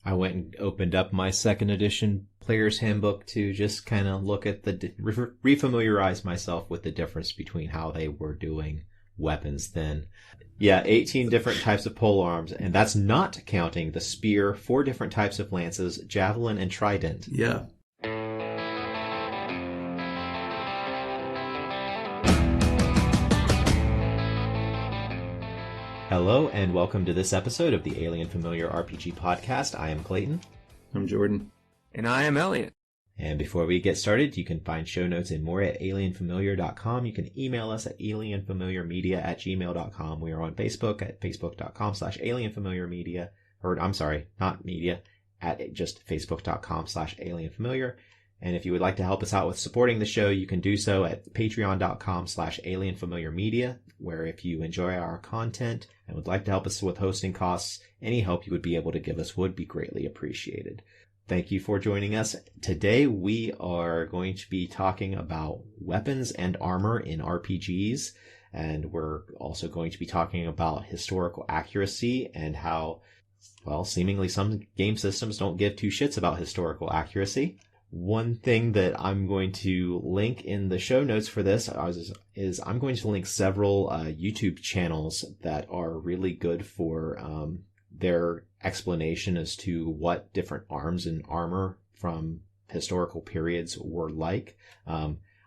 I went and opened up my second edition Player's Handbook to just kind of look at refamiliarize myself with the difference between how they were doing weapons then. Yeah, 18 different types of polearms, and that's not counting the spear, 4 different types of lances, javelin, and trident. Yeah. Hello, and welcome to this episode of the Alien Familiar RPG Podcast. I am Clayton. I'm Jordan. And I am Eliot. And before we get started, you can find show notes and more at alienfamiliar.com. You can email us at alienfamiliarmedia@gmail.com. We are on Facebook at facebook.com/alienfamiliarmedia. Or, I'm sorry, not media, at just facebook.com/alienfamiliar. And if you would like to help us out with supporting the show, you can do so at patreon.com/alienfamiliarmedia, where if you enjoy our content and would like to help us with hosting costs, any help you would be able to give us would be greatly appreciated. Thank you for joining us. Today we are going to be talking about weapons and armor in RPGs, and we're also going to be talking about historical accuracy and how, well, seemingly some game systems don't give two shits about historical accuracy. One thing that I'm going to link in the show notes for this is I'm going to link several YouTube channels that are really good for their explanation as to what different arms and armor from historical periods were like.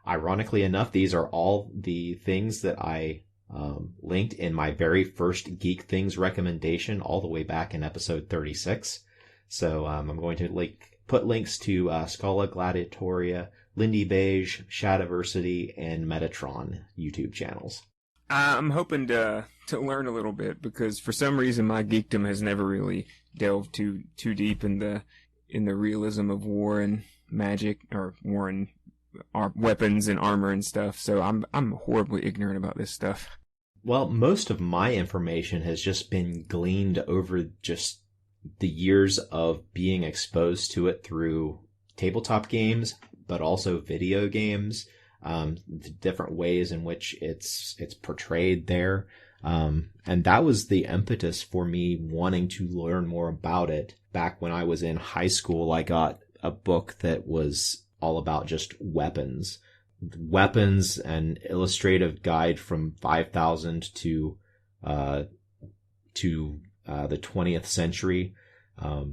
Ironically enough, these are all the things that I linked in my very first Geek Things recommendation all the way back in episode 36. So I'm going to put links to Scala Gladiatoria, Lindy Beige, Shadiversity, and Metatron YouTube channels. I'm hoping to learn a little bit because for some reason my geekdom has never really delved too deep in the realism of war and magic, or war and weapons and armor and stuff. So I'm horribly ignorant about this stuff. Well, most of my information has just been gleaned over just the years of being exposed to it through tabletop games, but also video games, the different ways in which it's portrayed there. And that was the impetus for me wanting to learn more about it. Back when I was in high school, I got a book that was all about just weapons, an illustrative guide from 5000 to the 20th century. I'll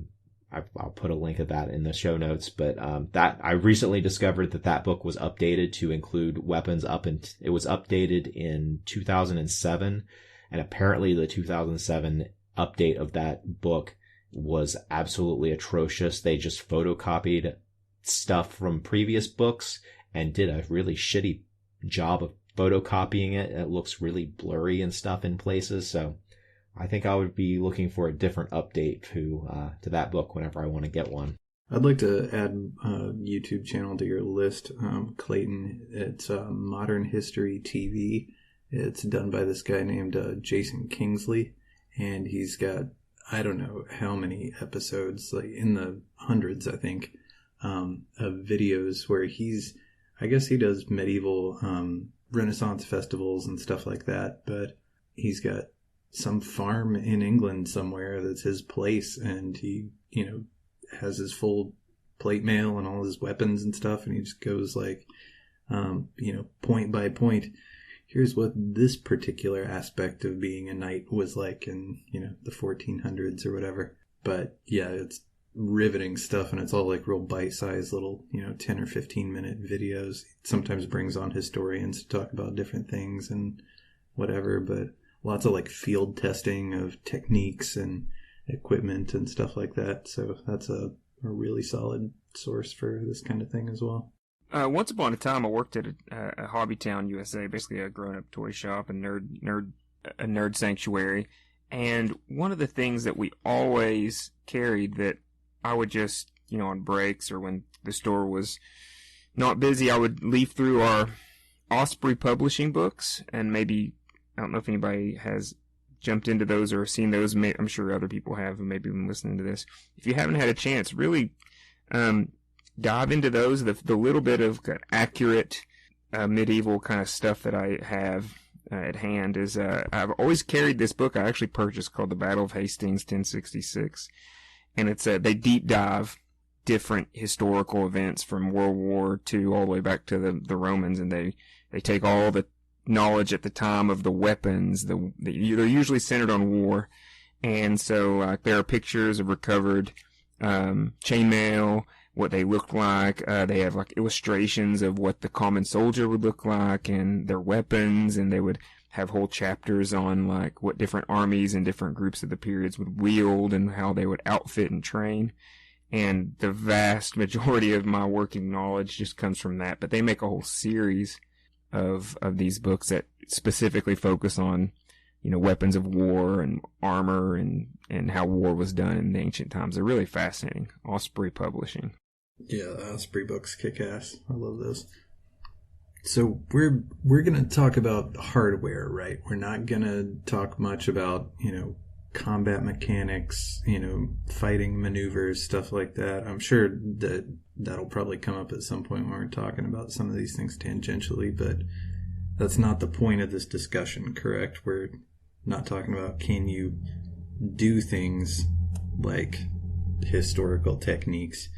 put a link of that in the show notes, but that I recently discovered that book was updated to include weapons it was updated in 2007, and apparently the 2007 update of that book was absolutely atrocious. They just photocopied stuff from previous books and did a really shitty job of photocopying it. It looks really blurry and stuff in places, so I think I would be looking for a different update to that book whenever I want to get one. I'd like to add a YouTube channel to your list, Clayton. It's Modern History TV. It's done by this guy named Jason Kingsley, and he's got, I don't know how many episodes, like in the hundreds, I think, of videos where I guess he does medieval Renaissance festivals and stuff like that, but he's got some farm in England somewhere that's his place, and he, has his full plate mail and all his weapons and stuff, and he just goes like, point by point, here's what this particular aspect of being a knight was like in, the 1400s or whatever. But yeah, it's riveting stuff, and it's all like real bite-sized little, 10 or 15 minute videos. It sometimes brings on historians to talk about different things and whatever, but lots of like field testing of techniques and equipment and stuff like that. So that's a really solid source for this kind of thing as well. Once upon a time, I worked at a Hobby Town, USA, basically a grown-up toy shop and a nerd sanctuary. And one of the things that we always carried that I would just, on breaks or when the store was not busy, I would leaf through our Osprey Publishing books, and maybe, I don't know if anybody has jumped into those or seen those. I'm sure other people have who maybe been listening to this. If you haven't had a chance, really dive into those. The little bit of accurate medieval kind of stuff that I have at hand is I've always carried this book I actually purchased called The Battle of Hastings 1066. and they deep dive different historical events from World War II all the way back to the Romans, and they take all the knowledge at the time of the weapons. They're usually centered on war, and so there are pictures of recovered chainmail, what they look like. They have like illustrations of what the common soldier would look like and their weapons, and they would have whole chapters on like what different armies and different groups of the periods would wield and how they would outfit and train. And the vast majority of my working knowledge just comes from that. But they make a whole series of these books that specifically focus on, weapons of war and armor and how war was done in the ancient times. They're really fascinating. Osprey Publishing. Yeah, the Osprey books kick ass. I love those. So we're going to talk about hardware, right? We're not going to talk much about, combat mechanics, fighting maneuvers, stuff like that. I'm sure that'll probably come up at some point when we're talking about some of these things tangentially, but that's not the point of this discussion, correct? We're not talking about can you do things like historical techniques,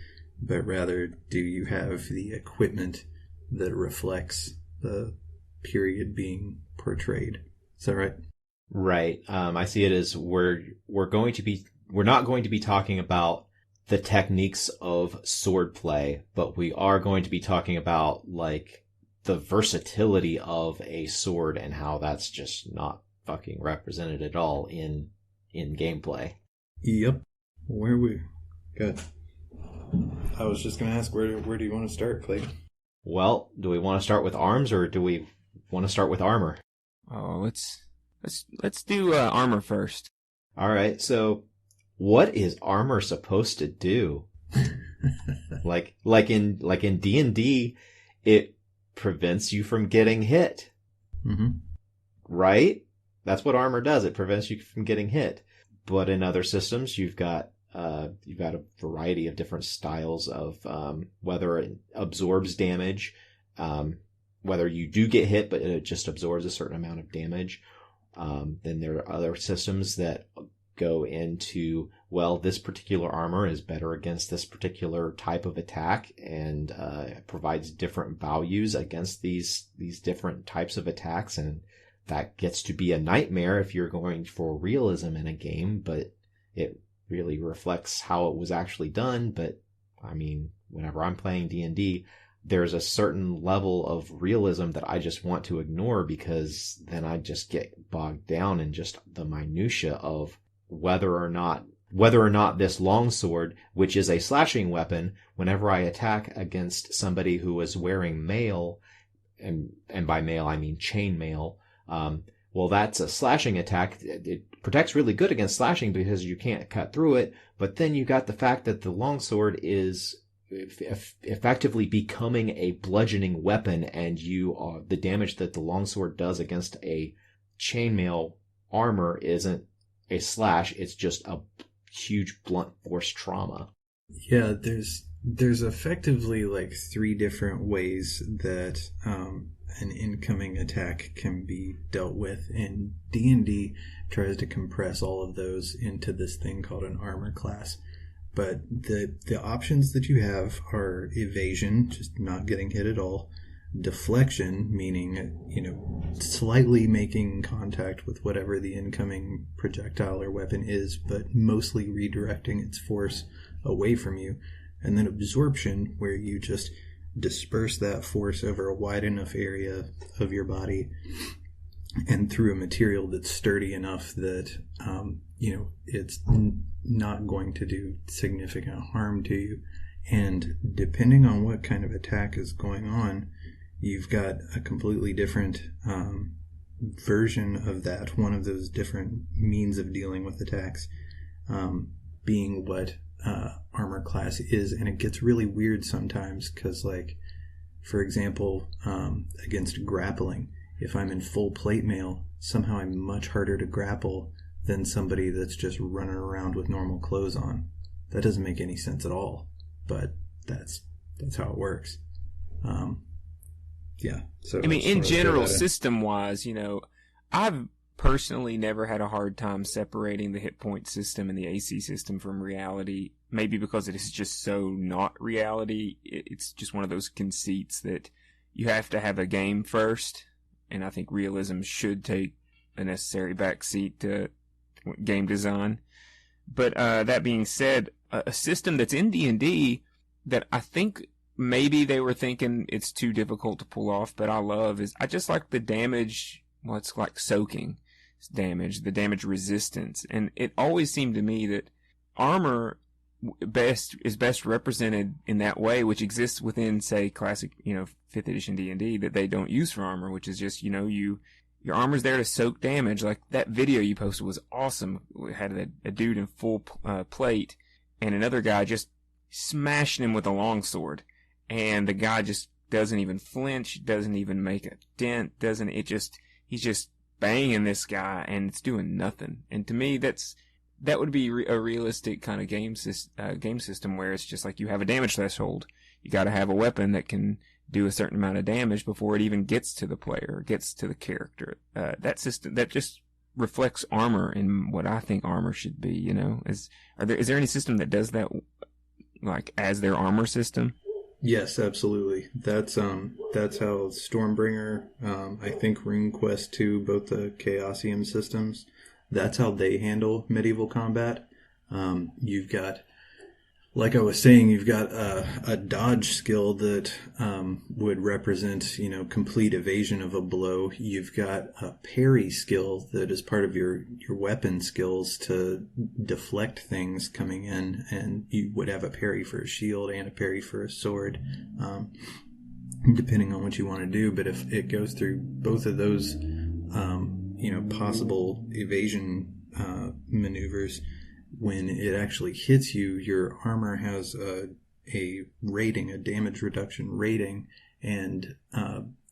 but rather do you have the equipment that reflects the period being portrayed. Is that right? Right. I see it as we're not going to be talking about the techniques of swordplay, but we are going to be talking about like the versatility of a sword and how that's just not fucking represented at all in gameplay. Yep. Where we good. I was just gonna ask where do you want to start, Clayton? Well, do we want to start with arms or do we want to start with armor? Oh, let's do armor first. All right. So, what is armor supposed to do? like in D&D, it prevents you from getting hit. Mm-hmm. Right? That's what armor does. It prevents you from getting hit. But in other systems, you've got a variety of different styles of whether it absorbs damage, whether you do get hit, but it just absorbs a certain amount of damage. Then there are other systems that go into, well, this particular armor is better against this particular type of attack and provides different values against these different types of attacks. And that gets to be a nightmare if you're going for realism in a game, but it really reflects how it was actually done. But I mean, whenever I'm playing D&D, there's a certain level of realism that I just want to ignore because then I just get bogged down in just the minutia of whether or not this longsword, which is a slashing weapon, whenever I attack against somebody who is wearing mail, and by mail I mean chain mail, well, that's a slashing attack. It protects really good against slashing because you can't cut through it, but then you got the fact that the longsword is effectively becoming a bludgeoning weapon, and the damage that the longsword does against a chainmail armor isn't a slash, it's just a huge blunt force trauma. Yeah, there's effectively like 3 different ways that an incoming attack can be dealt with, and D&D tries to compress all of those into this thing called an armor class. But the options that you have are evasion, just not getting hit at all, deflection, meaning, slightly making contact with whatever the incoming projectile or weapon is, but mostly redirecting its force away from you, and then absorption, where you just disperse that force over a wide enough area of your body and through a material that's sturdy enough that it's not going to do significant harm to you. And depending on what kind of attack is going on, you've got a completely different version of that. One of those different means of dealing with attacks being what armor class is. And it gets really weird sometimes because, like, for example, against grappling, if I'm in full plate mail, somehow I'm much harder to grapple than somebody that's just running around with normal clothes on. That doesn't make any sense at all, but that's how it works. Yeah. So I mean, in general, system-wise, I've personally never had a hard time separating the hit point system and the AC system from reality. Maybe because it is just so not reality. It's just one of those conceits that you have to have a game first. And I think realism should take a necessary backseat to game design. But that being said, a system that's in D&D that I think maybe they were thinking it's too difficult to pull off, but I love is I just like the damage. Well, it's like soaking damage, the damage resistance. And it always seemed to me that armor is best represented in that way, which exists within, say, classic, 5th edition D&D that they don't use for armor, which is just, your armor's there to soak damage. Like that video you posted was awesome. It had a dude in full plate and another guy just smashing him with a longsword. And the guy just doesn't even flinch, doesn't even make a dent, he's just banging this guy and it's doing nothing. And to me, that would be a realistic kind of game system where it's just like you have a damage threshold. You got to have a weapon that can do a certain amount of damage before it even gets to the player, gets to the character. That system that just reflects armor in what I think armor should be. Is there any system that does that, like as their armor system? Yes, absolutely. That's how Stormbringer, I think RuneQuest 2, both the Chaosium systems, that's how they handle medieval combat. You've got, like I was saying, you've got a dodge skill that would represent, complete evasion of a blow. You've got a parry skill that is part of your weapon skills to deflect things coming in, and you would have a parry for a shield and a parry for a sword, depending on what you want to do. But if it goes through both of those, possible evasion maneuvers, when it actually hits you, your armor has a rating, a damage reduction rating, and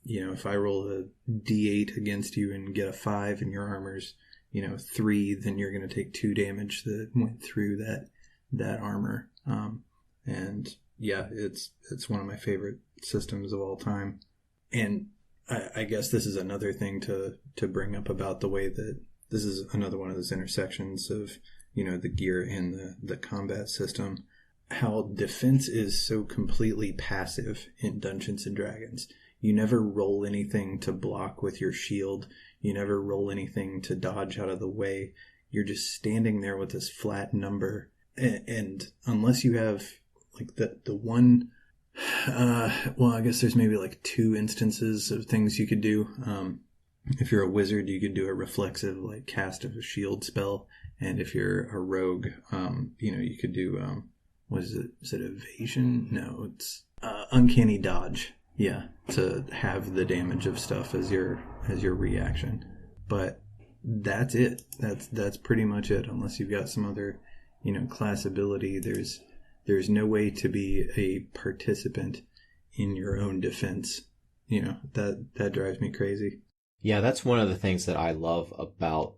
if I roll a D8 against you and get a 5 and your armor's 3, then you're going to take 2 damage that went through that armor. And yeah, it's one of my favorite systems of all time. And I guess this is another thing to bring up about the way that this is another one of those intersections of the gear and the combat system, how defense is so completely passive in Dungeons and Dragons. You never roll anything to block with your shield. You never roll anything to dodge out of the way. You're just standing there with this flat number. And unless you have like the one, I guess there's maybe like 2 instances of things you could do. If you're a wizard, you could do a reflexive like cast of a shield spell. And if you're a rogue, you could do, what is it? Is it evasion? No, it's uncanny dodge. Yeah, to have the damage of stuff as your reaction. But that's it. That's pretty much it. Unless you've got some other, class ability, there's no way to be a participant in your own defense. That drives me crazy. Yeah, that's one of the things that I love about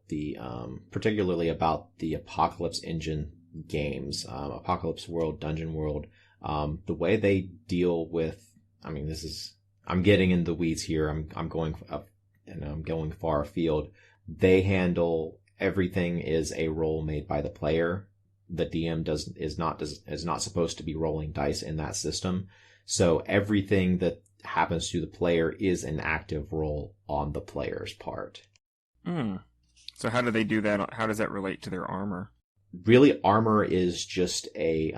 particularly about the Apocalypse Engine games, Apocalypse World, Dungeon World, the way they deal with, I'm getting in the weeds here, I'm going up and I'm going far afield. They handle everything is a roll made by the player. The DM is not supposed to be rolling dice in that system. So everything that happens to the player is an active roll on the player's part. So how do they do that? How does that relate to their armor? Really, armor is just a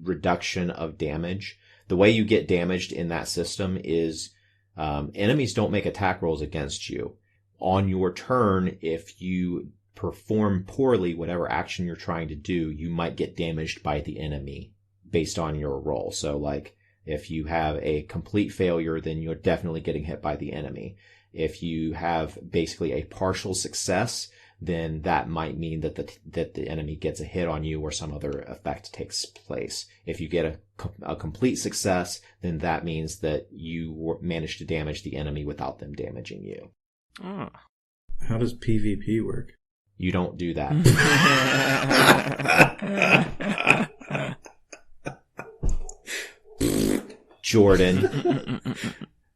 reduction of damage. The way you get damaged in that system is enemies don't make attack rolls against you. On your turn, if you perform poorly whatever action you're trying to do, you might get damaged by the enemy based on your roll. So like, if you have a complete failure, then you're definitely getting hit by the enemy. If you have basically a partial success, then that might mean that the enemy gets a hit on you or some other effect takes place. If you get a complete success, then that means that you managed to damage the enemy without them damaging you. Oh. How does PvP work? You don't do that. Jordan.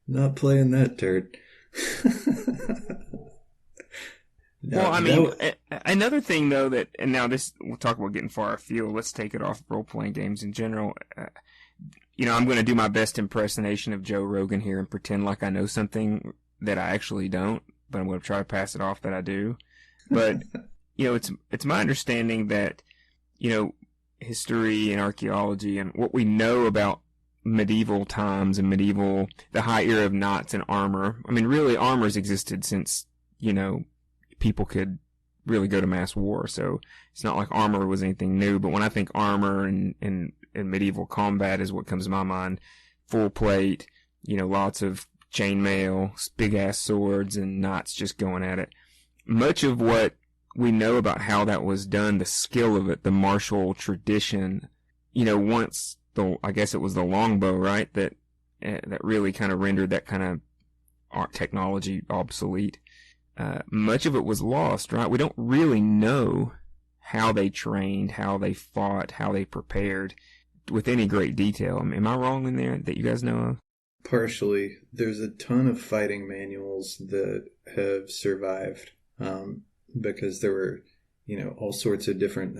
Not playing that turd. Well, I mean, another thing though and now this, we'll talk about getting far afield. Let's take it off role-playing games in general. I'm going to do my best impersonation of Joe Rogan here and pretend like I know something that I actually don't, but I'm going to try to pass it off that I do. But, it's my understanding that, history and archaeology and what we know about medieval times and the high era of knights and armor. I mean, really, armor's existed since, people could really go to mass war. So it's not like armor was anything new. But when I think armor and medieval combat is what comes to my mind. Full plate, lots of chainmail, big ass swords, and knights just going at it. Much of what we know about how that was done, the skill of it, the martial tradition, once I guess it was the longbow, right? That really kind of rendered that kind of art technology obsolete. Much of it was lost, right? We don't really know how they trained, how they fought, how they prepared with any great detail. I mean, am I wrong in there that you guys know of? Partially. There's a ton of fighting manuals that have survived because there were, all sorts of different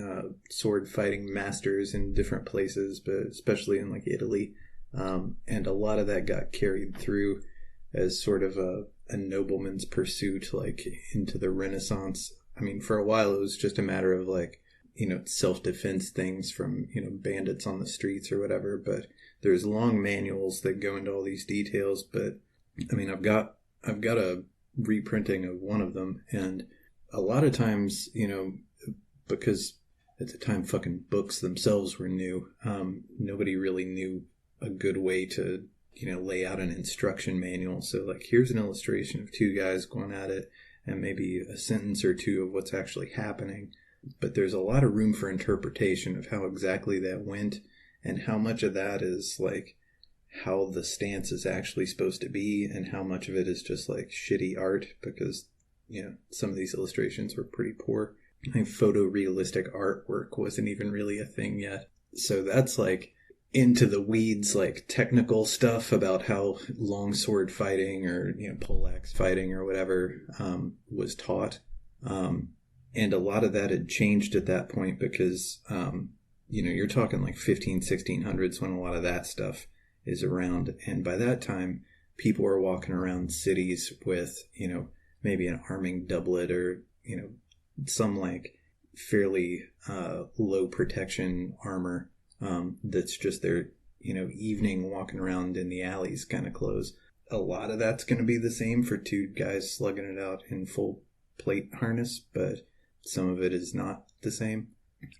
sword fighting masters in different places, but especially in like Italy. And a lot of that got carried through as sort of a nobleman's pursuit, like into the Renaissance. I mean, for a while it was just a matter of like, self-defense things from, bandits on the streets or whatever. But there's long manuals that go into all these details. But I mean, I've got a reprinting of one of them, and a lot of times, because at the time fucking books themselves were new, nobody really knew a good way to lay out an instruction manual. So like, here's an illustration of two guys going at it and maybe a sentence or two of what's actually happening. But there's a lot of room for interpretation of how exactly that went and how much of that is like how the stance is actually supposed to be and how much of it is just like shitty art because, some of these illustrations were pretty poor. I think photorealistic artwork wasn't even really a thing yet. So that's like into the weeds, like technical stuff about how longsword fighting or poleaxe fighting or whatever was taught, and a lot of that had changed at that point because you're talking like 1600s when a lot of that stuff is around, and by that time people are walking around cities with maybe an arming doublet or some like fairly low protection armor. That's just their, evening walking around in the alleys kind of clothes. A lot of that's going to be the same for two guys slugging it out in full plate harness, but some of it is not the same.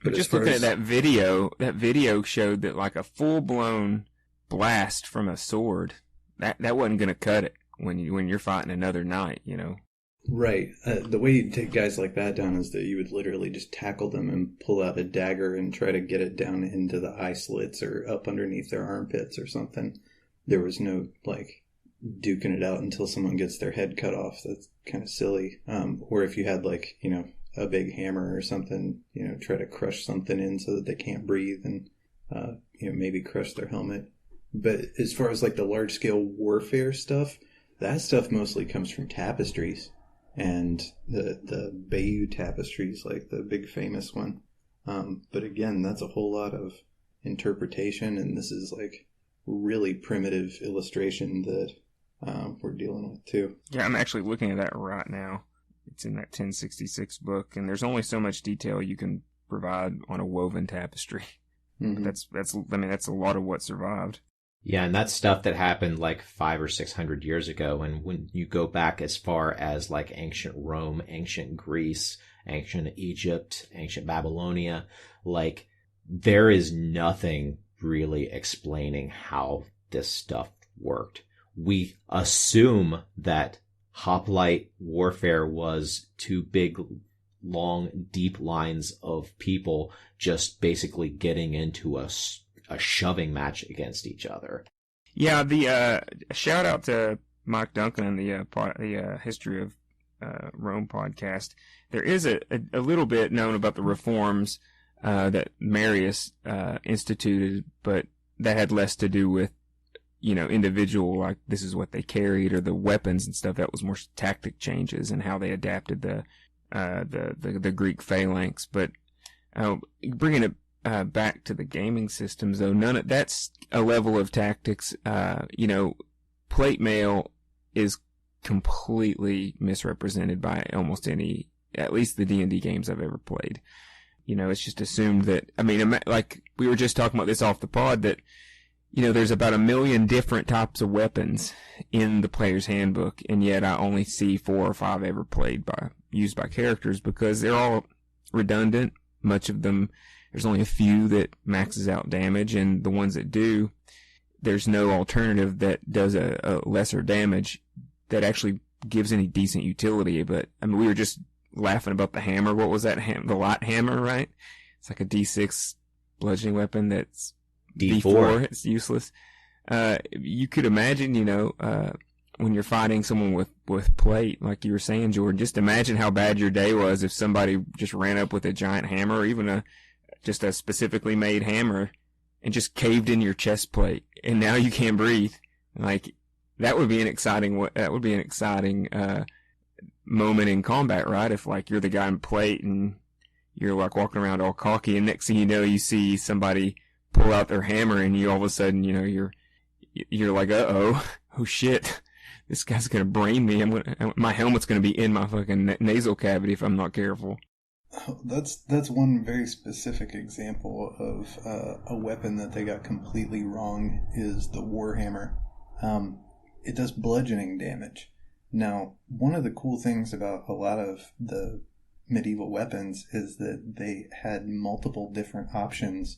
But just looking at that video showed that like a full-blown blast from a sword, that wasn't going to cut it when you're fighting another knight, Right. The way you'd take guys like that down is that you would literally just tackle them and pull out a dagger and try to get it down into the eye slits or up underneath their armpits or something. There was no, like, duking it out until someone gets their head cut off. That's kind of silly. Or if you had, like, a big hammer or something, try to crush something in so that they can't breathe and, maybe crush their helmet. But as far as, like, the large-scale warfare stuff, that stuff mostly comes from tapestries. And the Bayeux tapestries, like the big famous one. But again, that's a whole lot of interpretation, and this is like really primitive illustration that we're dealing with too. Yeah, I'm actually looking at that right now. It's in that 1066 book, and there's only so much detail you can provide on a woven tapestry. Mm-hmm. That's a lot of what survived. Yeah, and that's stuff that happened like 500 or 600 years ago. And when you go back as far as like ancient Rome, ancient Greece, ancient Egypt, ancient Babylonia, like there is nothing really explaining how this stuff worked. We assume that hoplite warfare was two big, long, deep lines of people just basically getting into a shoving match against each other. Yeah, the shout out to Mike Duncan and the History of Rome podcast. There is a little bit known about the reforms that Marius instituted, but that had less to do with individual, like this is what they carried or the weapons and stuff. That was more tactic changes and how they adapted the the Greek phalanx. But bringing it back to the gaming systems, though, that's a level of tactics. Plate mail is completely misrepresented by almost any, at least the D&D games I've ever played. It's just assumed that, like we were just talking about this off the pod, that, there's about 1 million different types of weapons in the player's handbook, and yet I only see 4 or 5 ever used by characters, because they're all redundant. Much of them, there's only a few that maxes out damage, and the ones that do, there's no alternative that does a lesser damage that actually gives any decent utility. But, we were just laughing about the hammer. What was that? The light hammer, right? It's like a D6 bludgeoning weapon that's D4. It's useless. You could imagine, when you're fighting someone with plate, like you were saying, Jordan, just imagine how bad your day was if somebody just ran up with a giant hammer, or even just a specifically made hammer, and just caved in your chest plate, and now you can't breathe. Like, that would be an exciting moment in combat, right? If, like, you're the guy in plate and you're, like, walking around all cocky, and next thing you know, you see somebody pull out their hammer, and you all of a sudden, you're like, oh shit, this guy's gonna brain me. My helmet's gonna be in my fucking nasal cavity if I'm not careful. That's one very specific example of a weapon that they got completely wrong, is the Warhammer. It does bludgeoning damage. Now, one of the cool things about a lot of the medieval weapons is that they had multiple different options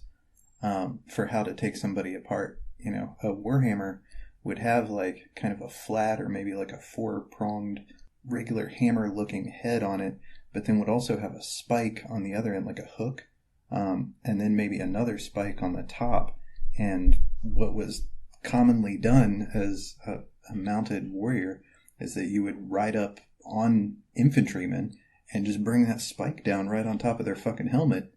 for how to take somebody apart. A Warhammer would have like kind of a flat, or maybe like a 4-pronged regular hammer looking head on it, but then would also have a spike on the other end, like a hook, and then maybe another spike on the top. And what was commonly done as a mounted warrior is that you would ride up on infantrymen and just bring that spike down right on top of their fucking helmet,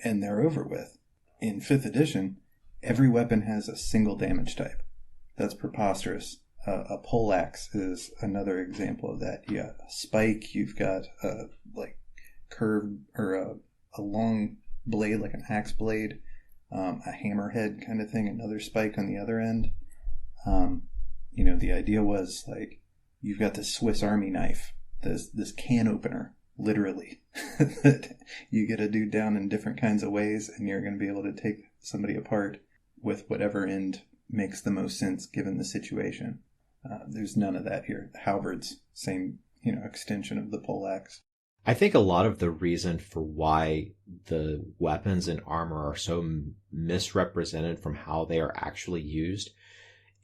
and they're over with. In 5th edition, every weapon has a single damage type. That's preposterous. A poleaxe is another example of that. You got a spike, you've got like curved, or a long blade like an axe blade, a hammerhead kind of thing, another spike on the other end. The idea was, like, you've got this Swiss Army knife, this can opener, literally, that you get a dude down in different kinds of ways, and you're going to be able to take somebody apart with whatever end makes the most sense given the situation. There's none of that here. Halberds, same, extension of the poleaxe. I think a lot of the reason for why the weapons and armor are so misrepresented from how they are actually used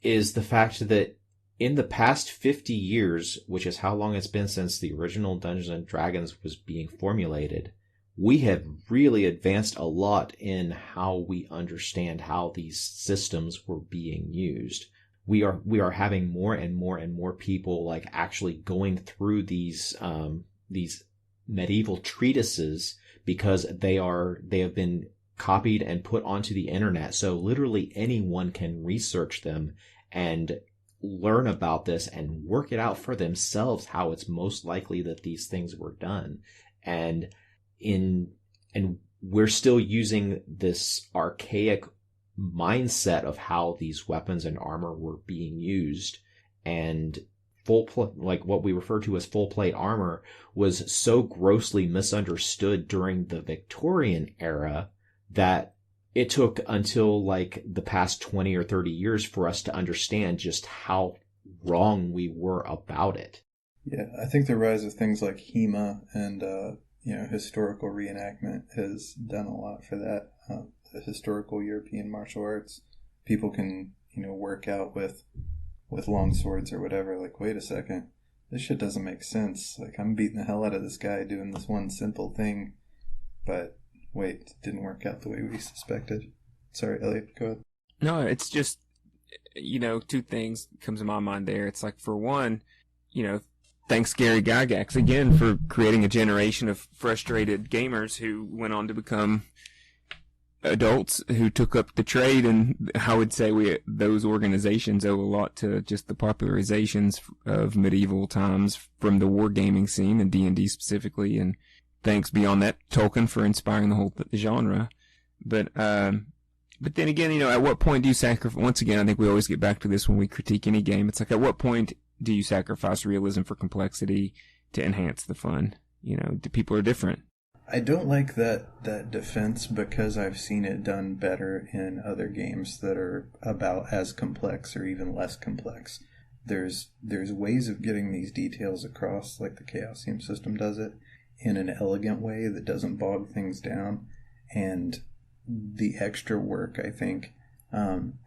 is the fact that in the past 50 years, which is how long it's been since the original Dungeons and Dragons was being formulated, we have really advanced a lot in how we understand how these systems were being used. We are having more and more and more people like actually going through these medieval treatises, because they have been copied and put onto the internet. So literally anyone can research them and learn about this and work it out for themselves how it's most likely that these things were done. And we're still using this archaic mindset of how these weapons and armor were being used, and like what we refer to as full plate armor was so grossly misunderstood during the Victorian era that it took until like the past 20 or 30 years for us to understand just how wrong we were about it. Yeah, I think the rise of things like HEMA and historical reenactment has done a lot for that. The historical European martial arts, people can work out with long swords or whatever. Like, wait a second, this shit doesn't make sense. Like, I'm beating the hell out of this guy doing this one simple thing, but wait, it didn't work out the way we suspected. Sorry, Eliot, go ahead. No, it's just, two things comes to my mind there. It's like, for one, thanks Gary Gygax again for creating a generation of frustrated gamers who went on to become adults who took up the trade, and I would say those organizations owe a lot to just the popularizations of medieval times from the wargaming scene and D&D specifically, and thanks beyond that Tolkien for inspiring the whole genre. But then again, at what point do you sacrifice? Once again, I think we always get back to this when we critique any game. It's like, at what point do you sacrifice realism for complexity to enhance the fun? People are different. I don't like that defense because I've seen it done better in other games that are about as complex or even less complex. There's ways of getting these details across, like the Chaosium system does it, in an elegant way that doesn't bog things down. And the extra work, I think,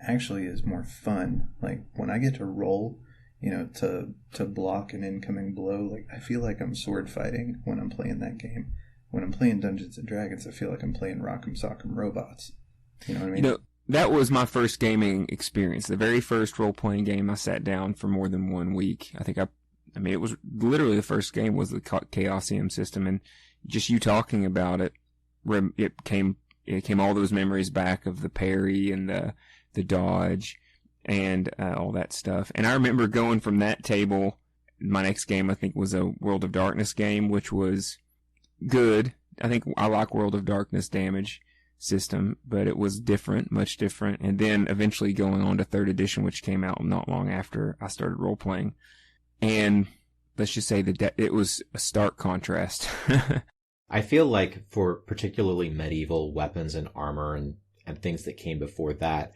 actually is more fun. Like, when I get to roll, to block an incoming blow, like, I feel like I'm sword fighting when I'm playing that game. When I'm playing Dungeons & Dragons, I feel like I'm playing Rock'em Sock'em Robots. You know what I mean? That was my first gaming experience. The very first role-playing game I sat down for more than 1 week. It was literally the first game was the Chaosium system, and just you talking about it, it came all those memories back of the parry and the dodge and all that stuff. And I remember going from that table, my next game I think was a World of Darkness game, which was good. I think I like World of Darkness damage system, but it was different, much different. And then eventually going on to 3rd edition, which came out not long after I started role playing. And let's just say that it was a stark contrast. I feel like for particularly medieval weapons and armor and things that came before that,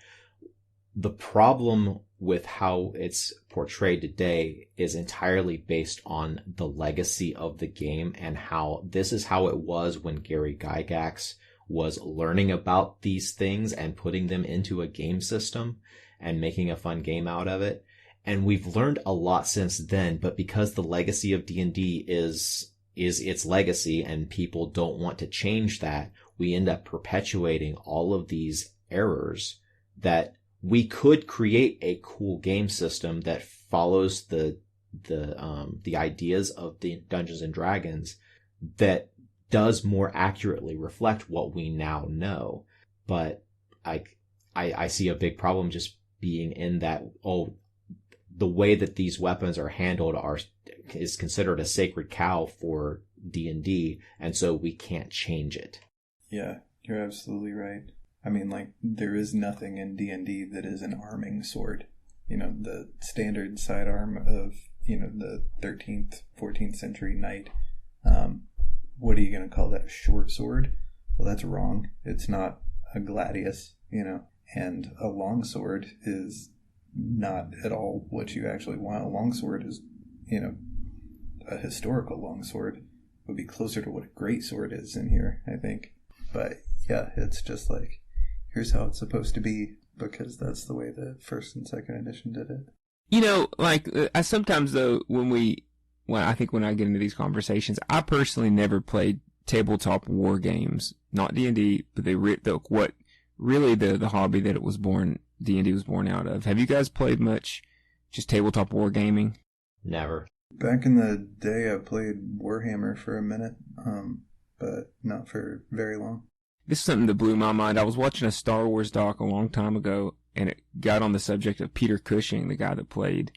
the problem with how it's portrayed today is entirely based on the legacy of the game and how this is how it was when Gary Gygax was learning about these things and putting them into a game system and making a fun game out of it. And we've learned a lot since then, but because the legacy of D&D is its legacy and people don't want to change that, we end up perpetuating all of these errors that we could create a cool game system that follows the ideas of the Dungeons and Dragons that does more accurately reflect what we now know. But I see a big problem just being in that, the way that these weapons are handled is considered a sacred cow for D&D, and so we can't change it. Yeah, you're absolutely right. I mean, like, there is nothing in D&D that is an arming sword. The standard sidearm of, the 13th, 14th century knight. What are you going to call that? A short sword? Well, that's wrong. It's not a gladius, and a long sword is not at all what you actually want. A long sword is, a historical long sword would be closer to what a great sword is in here, I think. But yeah, it's just like, here's how it's supposed to be, because that's the way the 1st and 2nd edition did it. I sometimes, though, when I get into these conversations, I personally never played tabletop war games, not D&D, but the hobby that it was born, D&D was born out of. Have you guys played much just tabletop war gaming? Never. Back in the day, I played Warhammer for a minute, but not for very long. This is something that blew my mind. I was watching a Star Wars doc a long time ago, and it got on the subject of Peter Cushing, the guy that played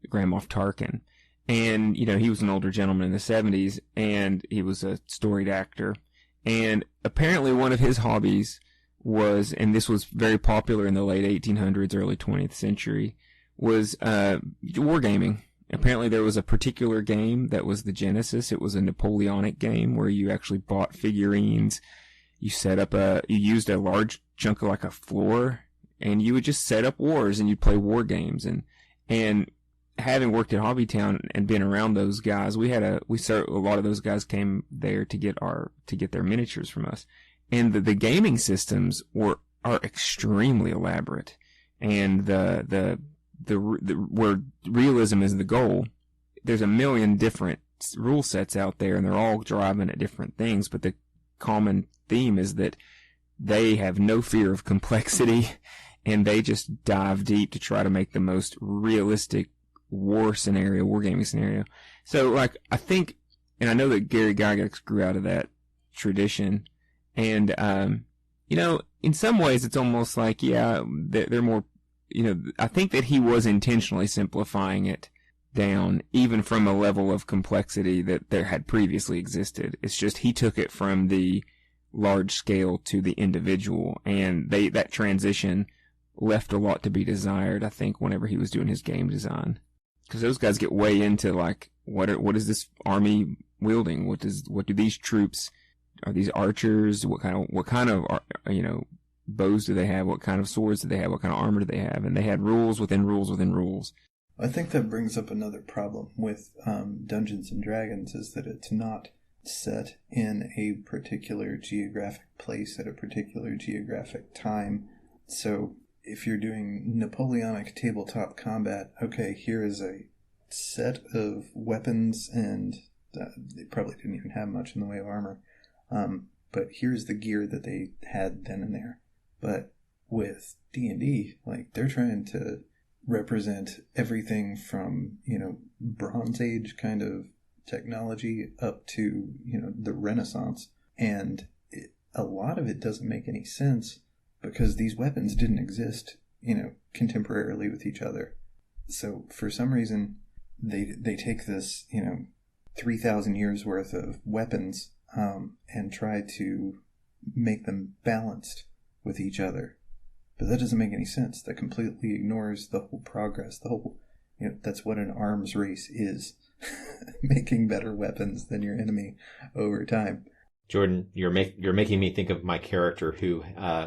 Grand Moff Tarkin. And, he was an older gentleman in the 70s, and he was a storied actor. And apparently one of his hobbies was, and this was very popular in the late 1800s, early 20th century, was wargaming. Apparently there was a particular game that was the Genesis. It was a Napoleonic game where you actually bought figurines. You used a large chunk of like a floor, and you would just set up wars and you'd play war games. And having worked at Hobbytown and been around those guys, a lot of those guys came there to get their miniatures from us. And the gaming systems are extremely elaborate. And where realism is the goal, there's a million different rule sets out there, and they're all driving at different things, but the common theme is that they have no fear of complexity, and they just dive deep to try to make the most realistic wargaming scenario. So, I think, and I know that Gary Gygax grew out of that tradition, and, in some ways, it's almost like, yeah, they're more, I think that he was intentionally simplifying it down, even from a level of complexity that there had previously existed. It's just he took it from the large scale to the individual, and that transition left a lot to be desired, I think, whenever he was doing his game design. Because those guys get way into, like, what is this army wielding? What do these troops, are these archers? What kind of bows do they have? What kind of swords do they have? What kind of armor do they have? And they had rules within rules within rules. I think that brings up another problem with Dungeons and Dragons, is that it's not set in a particular geographic place at a particular geographic time. So if you're doing Napoleonic tabletop combat, okay, here is a set of weapons, and they probably didn't even have much in the way of armor. But here's the gear that they had then and there. But with D&D, like, they're trying to represent everything from, Bronze Age kind of technology up to, the Renaissance. And a lot of it doesn't make any sense because these weapons didn't exist, contemporarily with each other. So for some reason, they take this, 3,000 years worth of weapons and try to make them balanced with each other. But that doesn't make any sense. That completely ignores the whole progress. The whole, that's what an arms race is. Making better weapons than your enemy over time. Jordan, you're making me think of my character who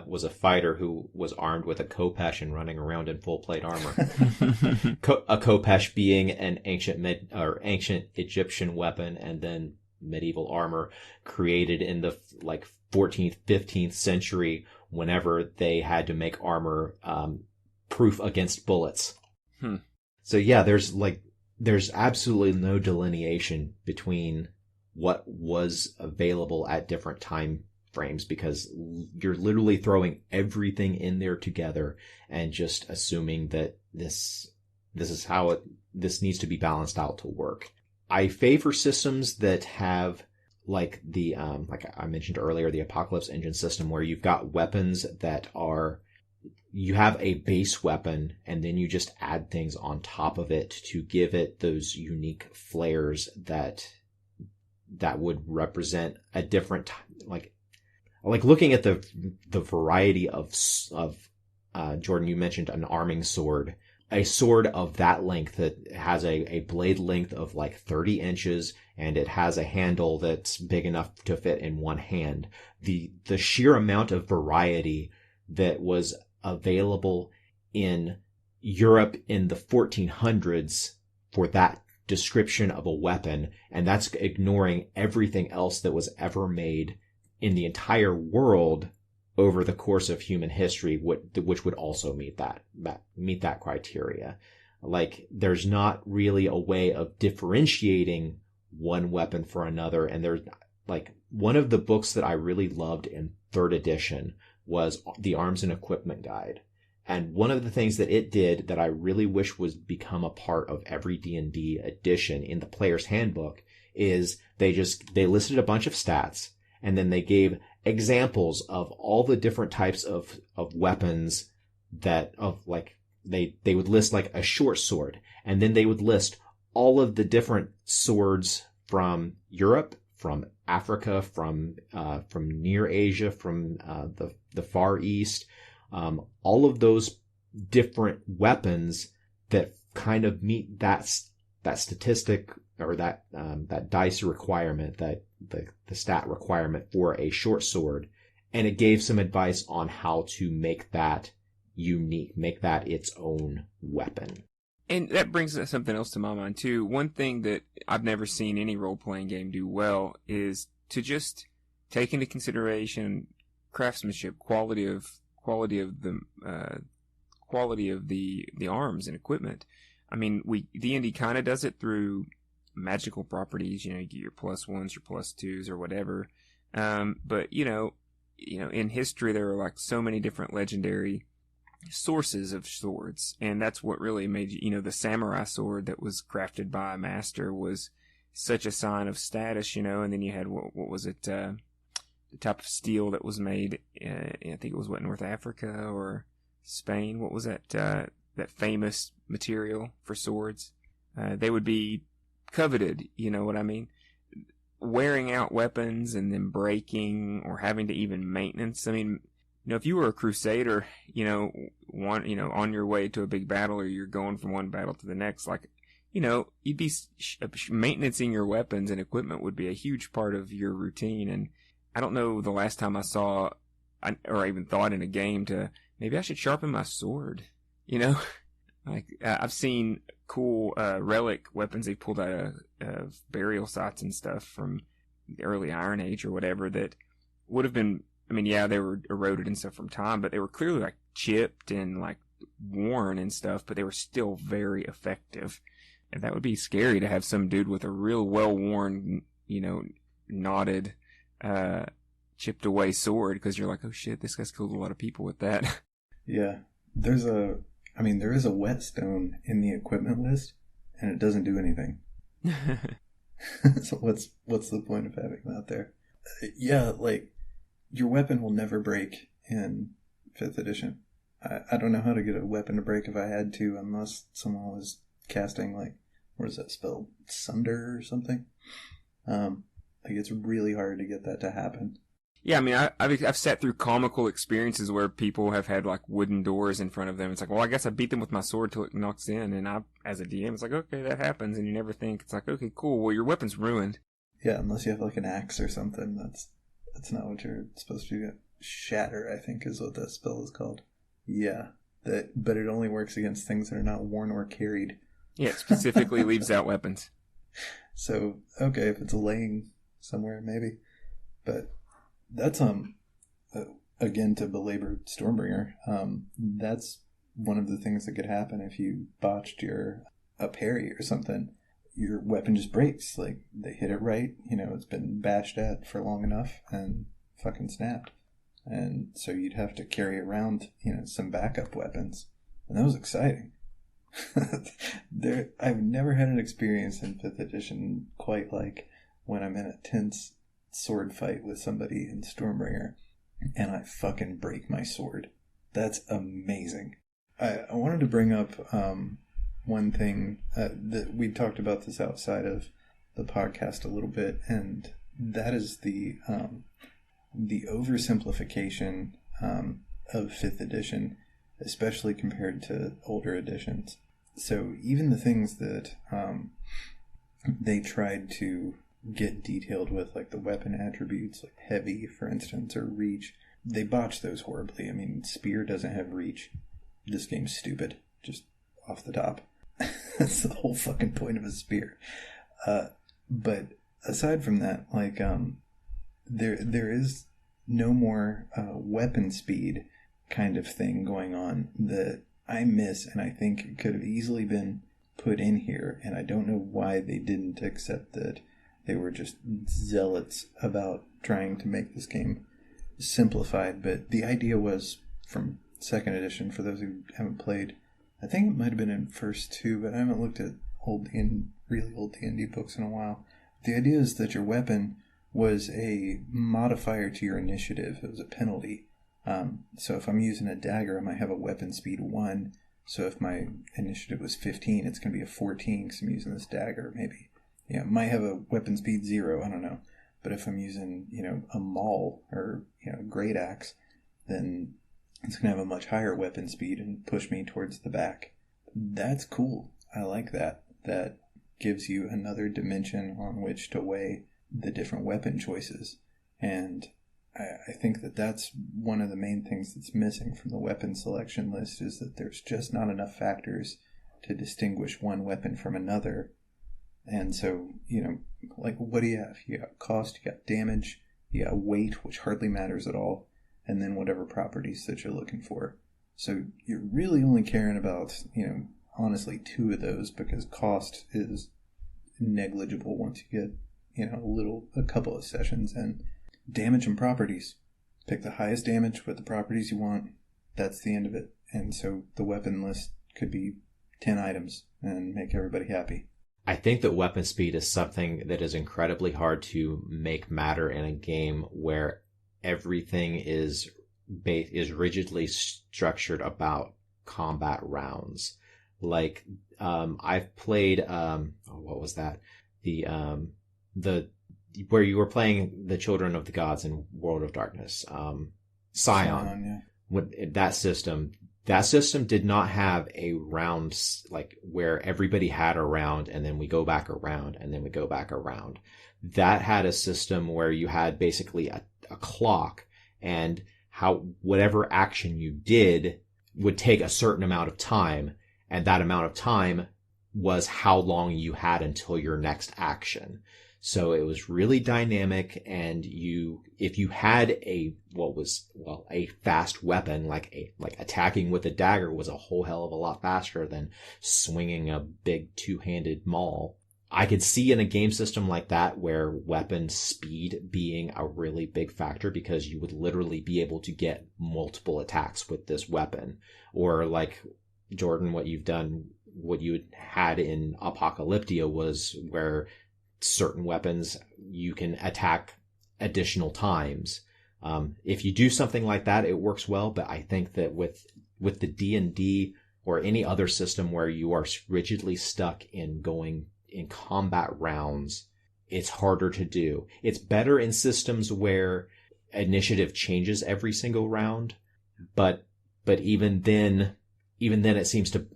was a fighter who was armed with a khopesh and running around in full plate armor. A khopesh being an ancient Egyptian weapon, and then medieval armor created in the 14th, 15th century, whenever they had to make armor proof against bullets. So yeah, there's absolutely no delineation between what was available at different time frames, because you're literally throwing everything in there together and just assuming that this is how this needs to be balanced out to work. I favor systems that have, like the like I mentioned earlier, the Apocalypse Engine system, where you've got weapons that you have a base weapon and then you just add things on top of it to give it those unique flares that would represent a different, like looking at the variety of Jordan, you mentioned an arming sword. A sword of that length that has a blade length of 30 inches, and it has a handle that's big enough to fit in one hand. The sheer amount of variety that was available in Europe in the 1400s for that description of a weapon, and that's ignoring everything else that was ever made in the entire world over the course of human history, which would also meet that criteria. There's not really a way of differentiating one weapon for another. And there's one of the books that I really loved in 3rd edition was the Arms and Equipment Guide. And one of the things that it did that I really wish was become a part of every D&D edition in the player's handbook is they listed a bunch of stats, and then they gave examples of all the different types of weapons they would list a short sword, and then they would list all of the different swords from Europe, from Africa, from near Asia, from the Far East, all of those different weapons that kind of meet that statistic or that dice requirement, that the stat requirement for a short sword. And it gave some advice on how to make that unique, make that its own weapon. And that brings something else to my mind too. One thing that I've never seen any role-playing game do well is to just take into consideration craftsmanship, quality of the arms and equipment. I mean, D&D kind of does it through magical properties. You get your +1s, your +2s, or whatever. But in history there are so many different legendary sources of swords, and that's what really made the samurai sword that was crafted by a master was such a sign of status. And then you had what was it? type of steel that was made. I think it was North Africa or Spain. What was that? That famous material for swords. They would be coveted. You know what I mean? Wearing out weapons and then breaking or having to even maintenance. I mean, if you were a crusader, on your way to a big battle, or you're going from one battle to the next, like, you'd be maintaining your weapons and equipment would be a huge part of your routine. And I don't know the last time I saw, or I even thought in a game to, maybe I should sharpen my sword, Like, I've seen cool relic weapons they pulled out of burial sites and stuff from the early Iron Age or whatever that would have been, I mean, yeah, they were eroded and stuff from time, but they were clearly like chipped and like worn and stuff, but they were still very effective. And that would be scary to have some dude with a real well-worn, knotted, chipped away sword, because you're like, oh shit, this guy's killed a lot of people with that. Yeah. There is a whetstone in the equipment list, and it doesn't do anything. So what's the point of having that there? Yeah, like, your weapon will never break in 5th edition. I don't know how to get a weapon to break if I had to, unless someone was casting, like, what is that spell? Sunder or something? Like, it's really hard to get that to happen. Yeah, I mean, I've sat through comical experiences where people have had, like, wooden doors in front of them. It's like, well, I guess I beat them with my sword till it knocks in, and as a DM, it's like, okay, that happens, and you never think, it's like, okay, cool, well, your weapon's ruined. Yeah, unless you have, like, an axe or something, that's not what you're supposed to do. Shatter, I think, is what that spell is called. Yeah, but it only works against things that are not worn or carried. Yeah, it specifically leaves out weapons. So, okay, if it's laying somewhere, maybe. But that's, again, to belabor Stormbringer, that's one of the things that could happen if you botched a parry or something. Your weapon just breaks. Like, they hit it right, it's been bashed at for long enough and fucking snapped. And so you'd have to carry around, some backup weapons. And that was exciting. I've never had an experience in 5th edition quite like when I'm in a tense sword fight with somebody in Stormbringer and I fucking break my sword. That's amazing. I wanted to bring up one thing that we talked about this outside of the podcast a little bit, and that is the oversimplification of 5th edition, especially compared to older editions. So even the things that they tried to get detailed with, like the weapon attributes, like heavy, for instance, or reach, they botched those horribly. I mean, spear doesn't have reach. This game's stupid, just off the top. That's the whole fucking point of a spear. But aside from that, like, there is no more weapon speed kind of thing going on that I miss, and I think it could have easily been put in here, and I don't know why they didn't, accept that they were just zealots about trying to make this game simplified. But the idea was, from 2nd edition, for those who haven't played, I think it might have been in first 2, but I haven't looked at really old D&D books in a while. The idea is that your weapon was a modifier to your initiative. It was a penalty. So if I'm using a dagger, I might have a weapon speed 1. So if my initiative was 15, it's going to be a 14 because I'm using this dagger, maybe. It might have a weapon speed 0, I don't know. But if I'm using, a maul or, a great axe, then it's going to have a much higher weapon speed and push me towards the back. That's cool. I like that. That gives you another dimension on which to weigh the different weapon choices. And I think that that's one of the main things that's missing from the weapon selection list, is that there's just not enough factors to distinguish one weapon from another. And so, like, what do you have? You got cost, you got damage, you got weight, which hardly matters at all, and then whatever properties that you're looking for. So you're really only caring about, honestly, 2 of those, because cost is negligible once you get, a couple of sessions in. Damage and properties. Pick the highest damage with the properties you want. That's the end of it. And so the weapon list could be 10 items and make everybody happy. I think that weapon speed is something that is incredibly hard to make matter in a game where everything is rigidly structured about combat rounds. Like, I've played, what was that? The where you were playing the Children of the Gods in World of Darkness, Scion. Yeah. That system did not have a round, like where everybody had a round and then we go back around and then we go back around. That had a system where you had basically a clock, and whatever action you did would take a certain amount of time, and that amount of time was how long you had until your next action. So it was really dynamic, and if you had a fast weapon, like attacking with a dagger was a whole hell of a lot faster than swinging a big two-handed maul. I could see in a game system like that where weapon speed being a really big factor, because you would literally be able to get multiple attacks with this weapon. Or like, Jordan, what you had in Apocalyptia was where certain weapons you can attack additional times. If you do something like that, it works well, but I think that with the D&D or any other system where you are rigidly stuck in going in combat rounds, it's harder to do. It's better in systems where initiative changes every single round, but even then it seems to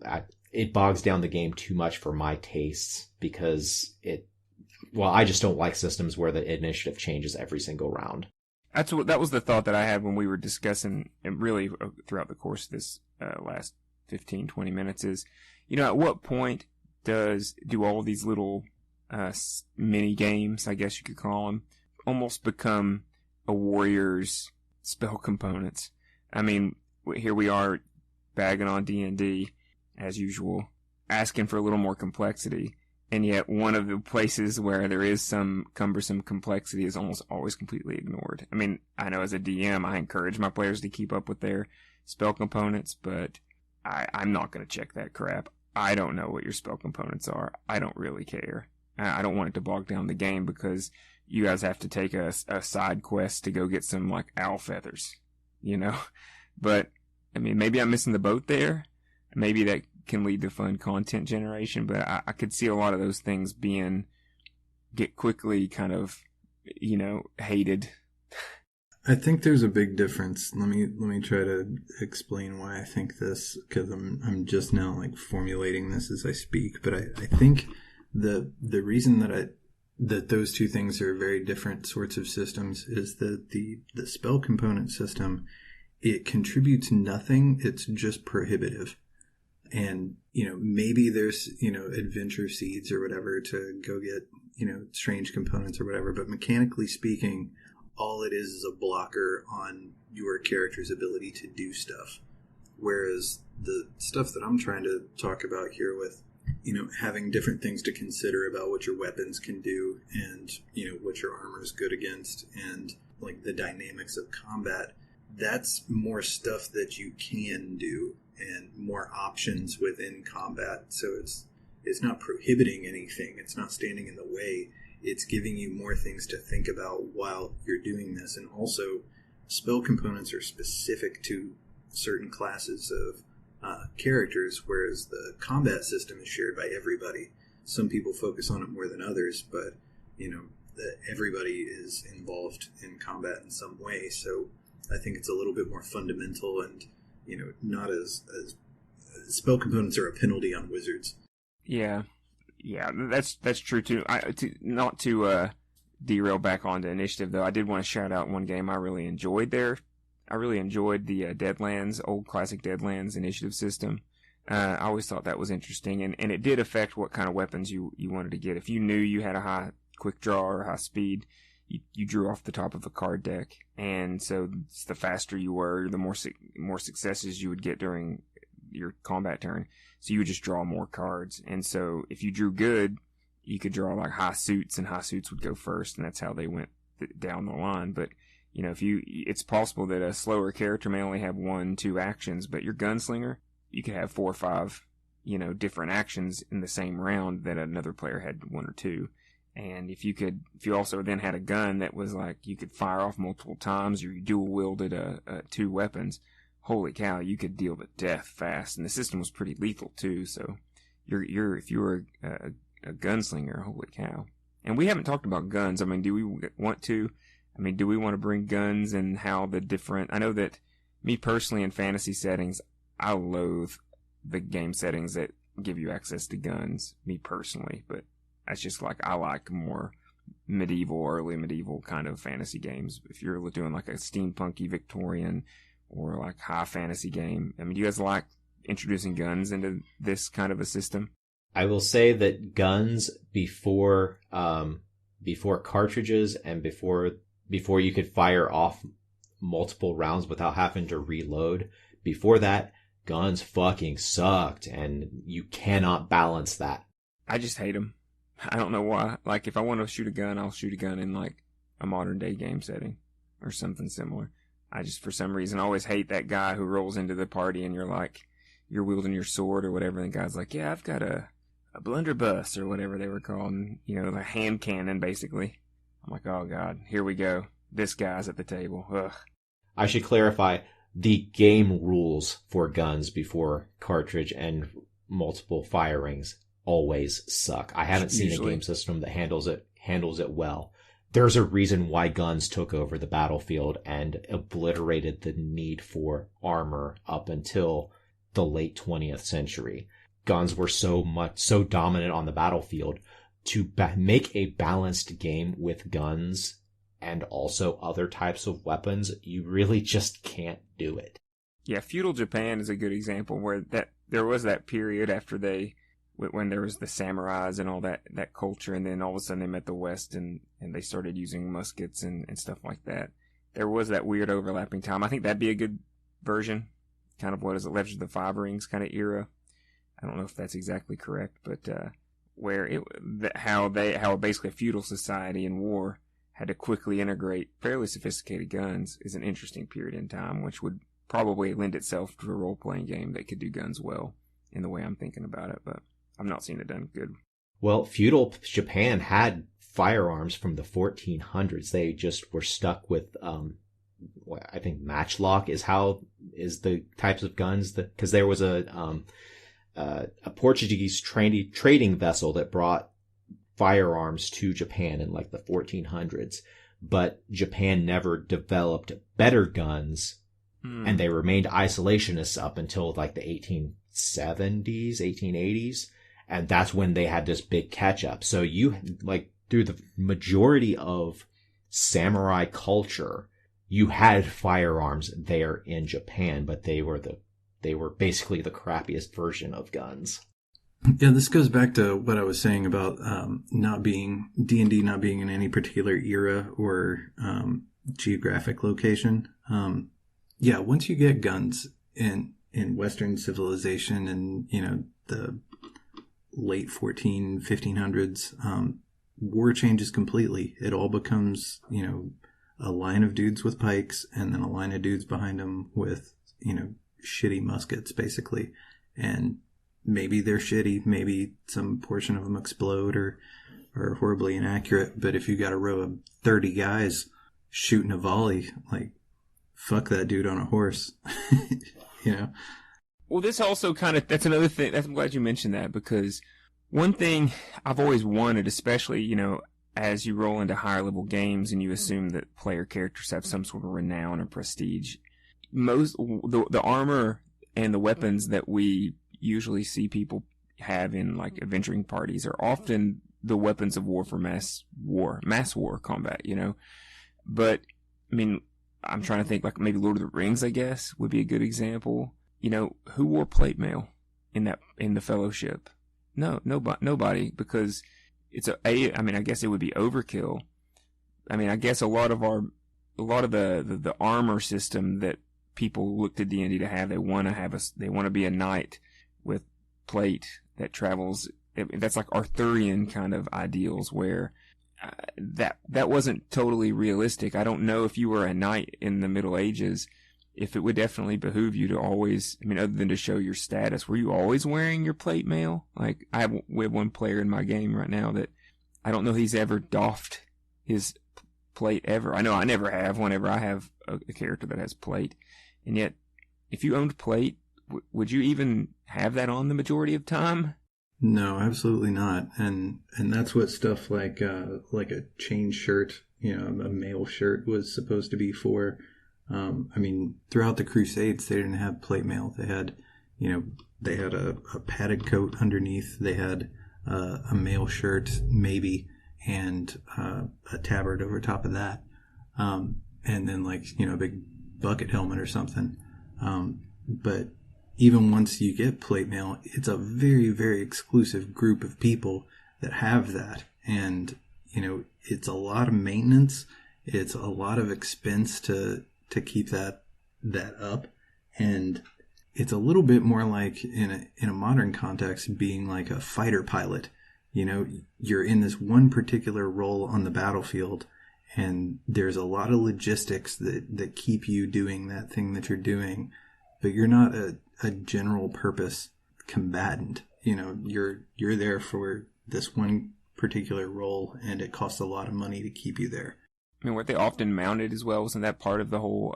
it bogs down the game too much for my tastes, because I just don't like systems where the initiative changes every single round. That was the thought that I had when we were discussing, and really throughout the course of this last 15, 20 minutes, is, at what point do all these little mini games, I guess you could call them, almost become a warrior's spell components? I mean, here we are bagging on D&D as usual, asking for a little more complexity, and yet one of the places where there is some cumbersome complexity is almost always completely ignored. I mean, I know as a DM, I encourage my players to keep up with their spell components, but I'm not going to check that crap. I don't know what your spell components are. I don't really care. I don't want it to bog down the game because you guys have to take a side quest to go get some, like, owl feathers, But, I mean, maybe I'm missing the boat there. Maybe that can lead to fun content generation, but I could see a lot of those things get quickly kind of, hated. I think there's a big difference. Let me try to explain why I think this, because I'm just now like formulating this as I speak. But I think the reason that those two things are very different sorts of systems is that the spell component system, it contributes nothing. It's just prohibitive. And, maybe there's, adventure seeds or whatever to go get, strange components or whatever. But mechanically speaking, all it is a blocker on your character's ability to do stuff. Whereas the stuff that I'm trying to talk about here with, having different things to consider about what your weapons can do and, what your armor is good against and like the dynamics of combat, that's more stuff that you can do and more options within combat. So it's not prohibiting anything. It's not standing in the way. It's giving you more things to think about while you're doing this. And also, spell components are specific to certain classes of characters, whereas the combat system is shared by everybody. Some people focus on it more than others, but, everybody is involved in combat in some way. So I think it's a little bit more fundamental and, not as spell components are a penalty on wizards. Yeah, that's true too. Not to derail back onto initiative though, I did want to shout out one game I really enjoyed there. I really enjoyed the Deadlands, old classic Deadlands initiative system. I always thought that was interesting, and it did affect what kind of weapons you wanted to get. If you knew you had a high quick draw or high speed, you drew off the top of a card deck, and so the faster you were, the more successes you would get during your combat turn. So you would just draw more cards, and so if you drew good, you could draw like high suits, and high suits would go first, and that's how they went down the line. But it's possible that a slower character may only have 1-2 actions, but your gunslinger, you could have 4 or 5, different actions in the same round that another player had 1 or 2. And if you also then had a gun that was like you could fire off multiple times, or you dual wielded two weapons, holy cow, you could deal the death fast. And the system was pretty lethal too. So if you were a gunslinger, holy cow. And we haven't talked about guns. I mean, do we want to? I mean, do we want to bring guns and how the different? I know that me personally in fantasy settings, I loathe the game settings that give you access to guns. Me personally, but that's just like I like more medieval, early medieval kind of fantasy games. If you're doing like a steampunky Victorian or like high fantasy game, I mean, do you guys like introducing guns into this kind of a system? I will say that guns before cartridges and before you could fire off multiple rounds without having to reload, before that, guns fucking sucked, and you cannot balance that. I just hate them. I don't know why. Like, if I want to shoot a gun, I'll shoot a gun in like a modern day game setting or something similar. I just, for some reason, always hate that guy who rolls into the party and you're wielding your sword or whatever, and the guy's like, yeah, I've got a blunderbuss or whatever they were called, the hand cannon basically. I'm like, oh god, here we go. This guy's at the table. Ugh. I should clarify, the game rules for guns before cartridge and multiple firings always suck. I haven't seen a game system that handles it well. There's a reason why guns took over the battlefield and obliterated the need for armor up until the late 20th century. Guns were so dominant on the battlefield. To make a balanced game with guns and also other types of weapons, you really just can't do it. Yeah, feudal Japan is a good example where there was that period after when there was the samurais and all that culture, and then all of a sudden they met the West and they started using muskets and stuff like that. There was that weird overlapping time. I think that'd be a good version. Kind of, what is it, Legend of the Five Rings kind of era. I don't know if that's exactly correct, but how basically a feudal society in war had to quickly integrate fairly sophisticated guns is an interesting period in time, which would probably lend itself to a role-playing game that could do guns well in the way I'm thinking about it, but I've not seen it done good. Well, feudal Japan had firearms from the 1400s. They just were stuck with, I think matchlock is the types of guns because there was a Portuguese trading vessel that brought firearms to Japan in like the 1400s, but Japan never developed better guns, and they remained isolationists up until like the 1870s, 1880s, and that's when they had this big catch up. So you, like, through the majority of samurai culture, you had firearms there in Japan, but they were basically the crappiest version of guns. Yeah, this goes back to what I was saying about D&D not being in any particular era or geographic location. Yeah, once you get guns in Western civilization and, the late 1500s, war changes completely. It all becomes, a line of dudes with pikes and then a line of dudes behind them with, shitty muskets, basically. And maybe they're shitty, maybe some portion of them explode or are horribly inaccurate, but if you got a row of 30 guys shooting a volley, like, fuck that dude on a horse. Well, this also that's another thing. I'm glad you mentioned that, because one thing I've always wanted, especially, as you roll into higher level games and you assume that player characters have some sort of renown or prestige, the armor and the weapons that we usually see people have in like adventuring parties are often the weapons of war for mass war combat, But I mean, I'm trying to think, like maybe Lord of the Rings, I guess, would be a good example. Who wore plate mail in the Fellowship? No, nobody, because I mean, I guess it would be overkill. I mean, I guess a lot of the armor system that people look to D&D to have, they want to be a knight with plate that travels. That's like Arthurian kind of ideals, where that wasn't totally realistic. I don't know if you were a knight in the Middle Ages, if it would definitely behoove you to always, I mean, other than to show your status, were you always wearing your plate mail? Like, we have one player in my game right now that I don't know he's ever doffed his plate ever. I know I never have whenever I have a character that has plate. And yet, if you owned plate, would you even have that on the majority of time? No, absolutely not. And that's what stuff like a chain shirt, a male shirt was supposed to be for. I mean, throughout the Crusades, they didn't have plate mail. They had, they had a padded coat underneath. They had a male shirt, maybe, and a tabard over top of that. And then a big bucket helmet or something. But even once you get plate mail, it's a very, very exclusive group of people that have that. And, it's a lot of maintenance. It's a lot of expense to keep that up. And it's a little bit more like in a modern context being like a fighter pilot. You're in this one particular role on the battlefield, and there's a lot of logistics that keep you doing that thing that you're doing, but you're not a general purpose combatant. You're there for this one particular role, and it costs a lot of money to keep you there. I mean, weren't they often mounted as well? Wasn't that part of the whole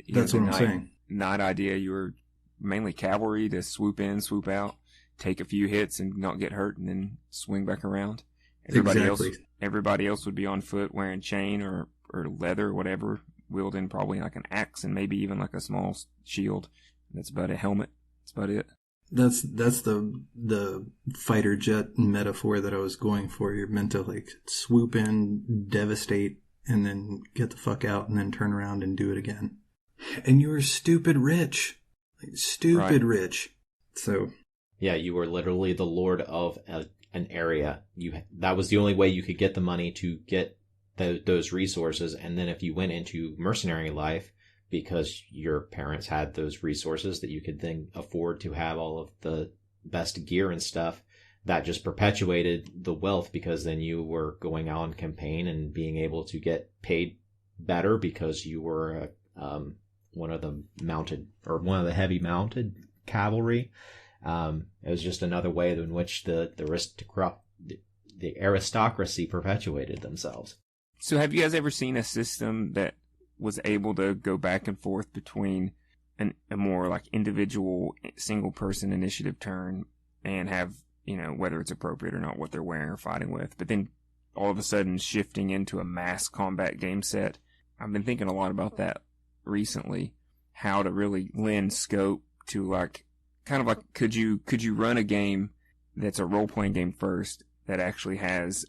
That's what I'm saying. Night idea? You were mainly cavalry to swoop in, swoop out, take a few hits and not get hurt, and then swing back around. Everybody else would be on foot wearing chain or leather or whatever, wielding probably like an axe and maybe even like a small shield. That's about a helmet. That's about it. That's the fighter jet metaphor that I was going for. You're meant to swoop in, devastate, and then get the fuck out, and then turn around and do it again. And you were stupid rich. Rich. So yeah, you were literally the lord of an area. That was the only way you could get the money to get those resources. And then if you went into mercenary life, because your parents had those resources that you could then afford to have all of the best gear and stuff, that just perpetuated the wealth, because then you were going out on campaign and being able to get paid better because you were one of the heavy mounted cavalry. It was just another way in which the aristocracy perpetuated themselves. So have you guys ever seen a system that was able to go back and forth between a more like individual single person initiative turn and have, whether it's appropriate or not, what they're wearing or fighting with, but then all of a sudden shifting into a mass combat game set? I've been thinking a lot about that recently, how to really lend scope to could you run a game that's a role-playing game first that actually has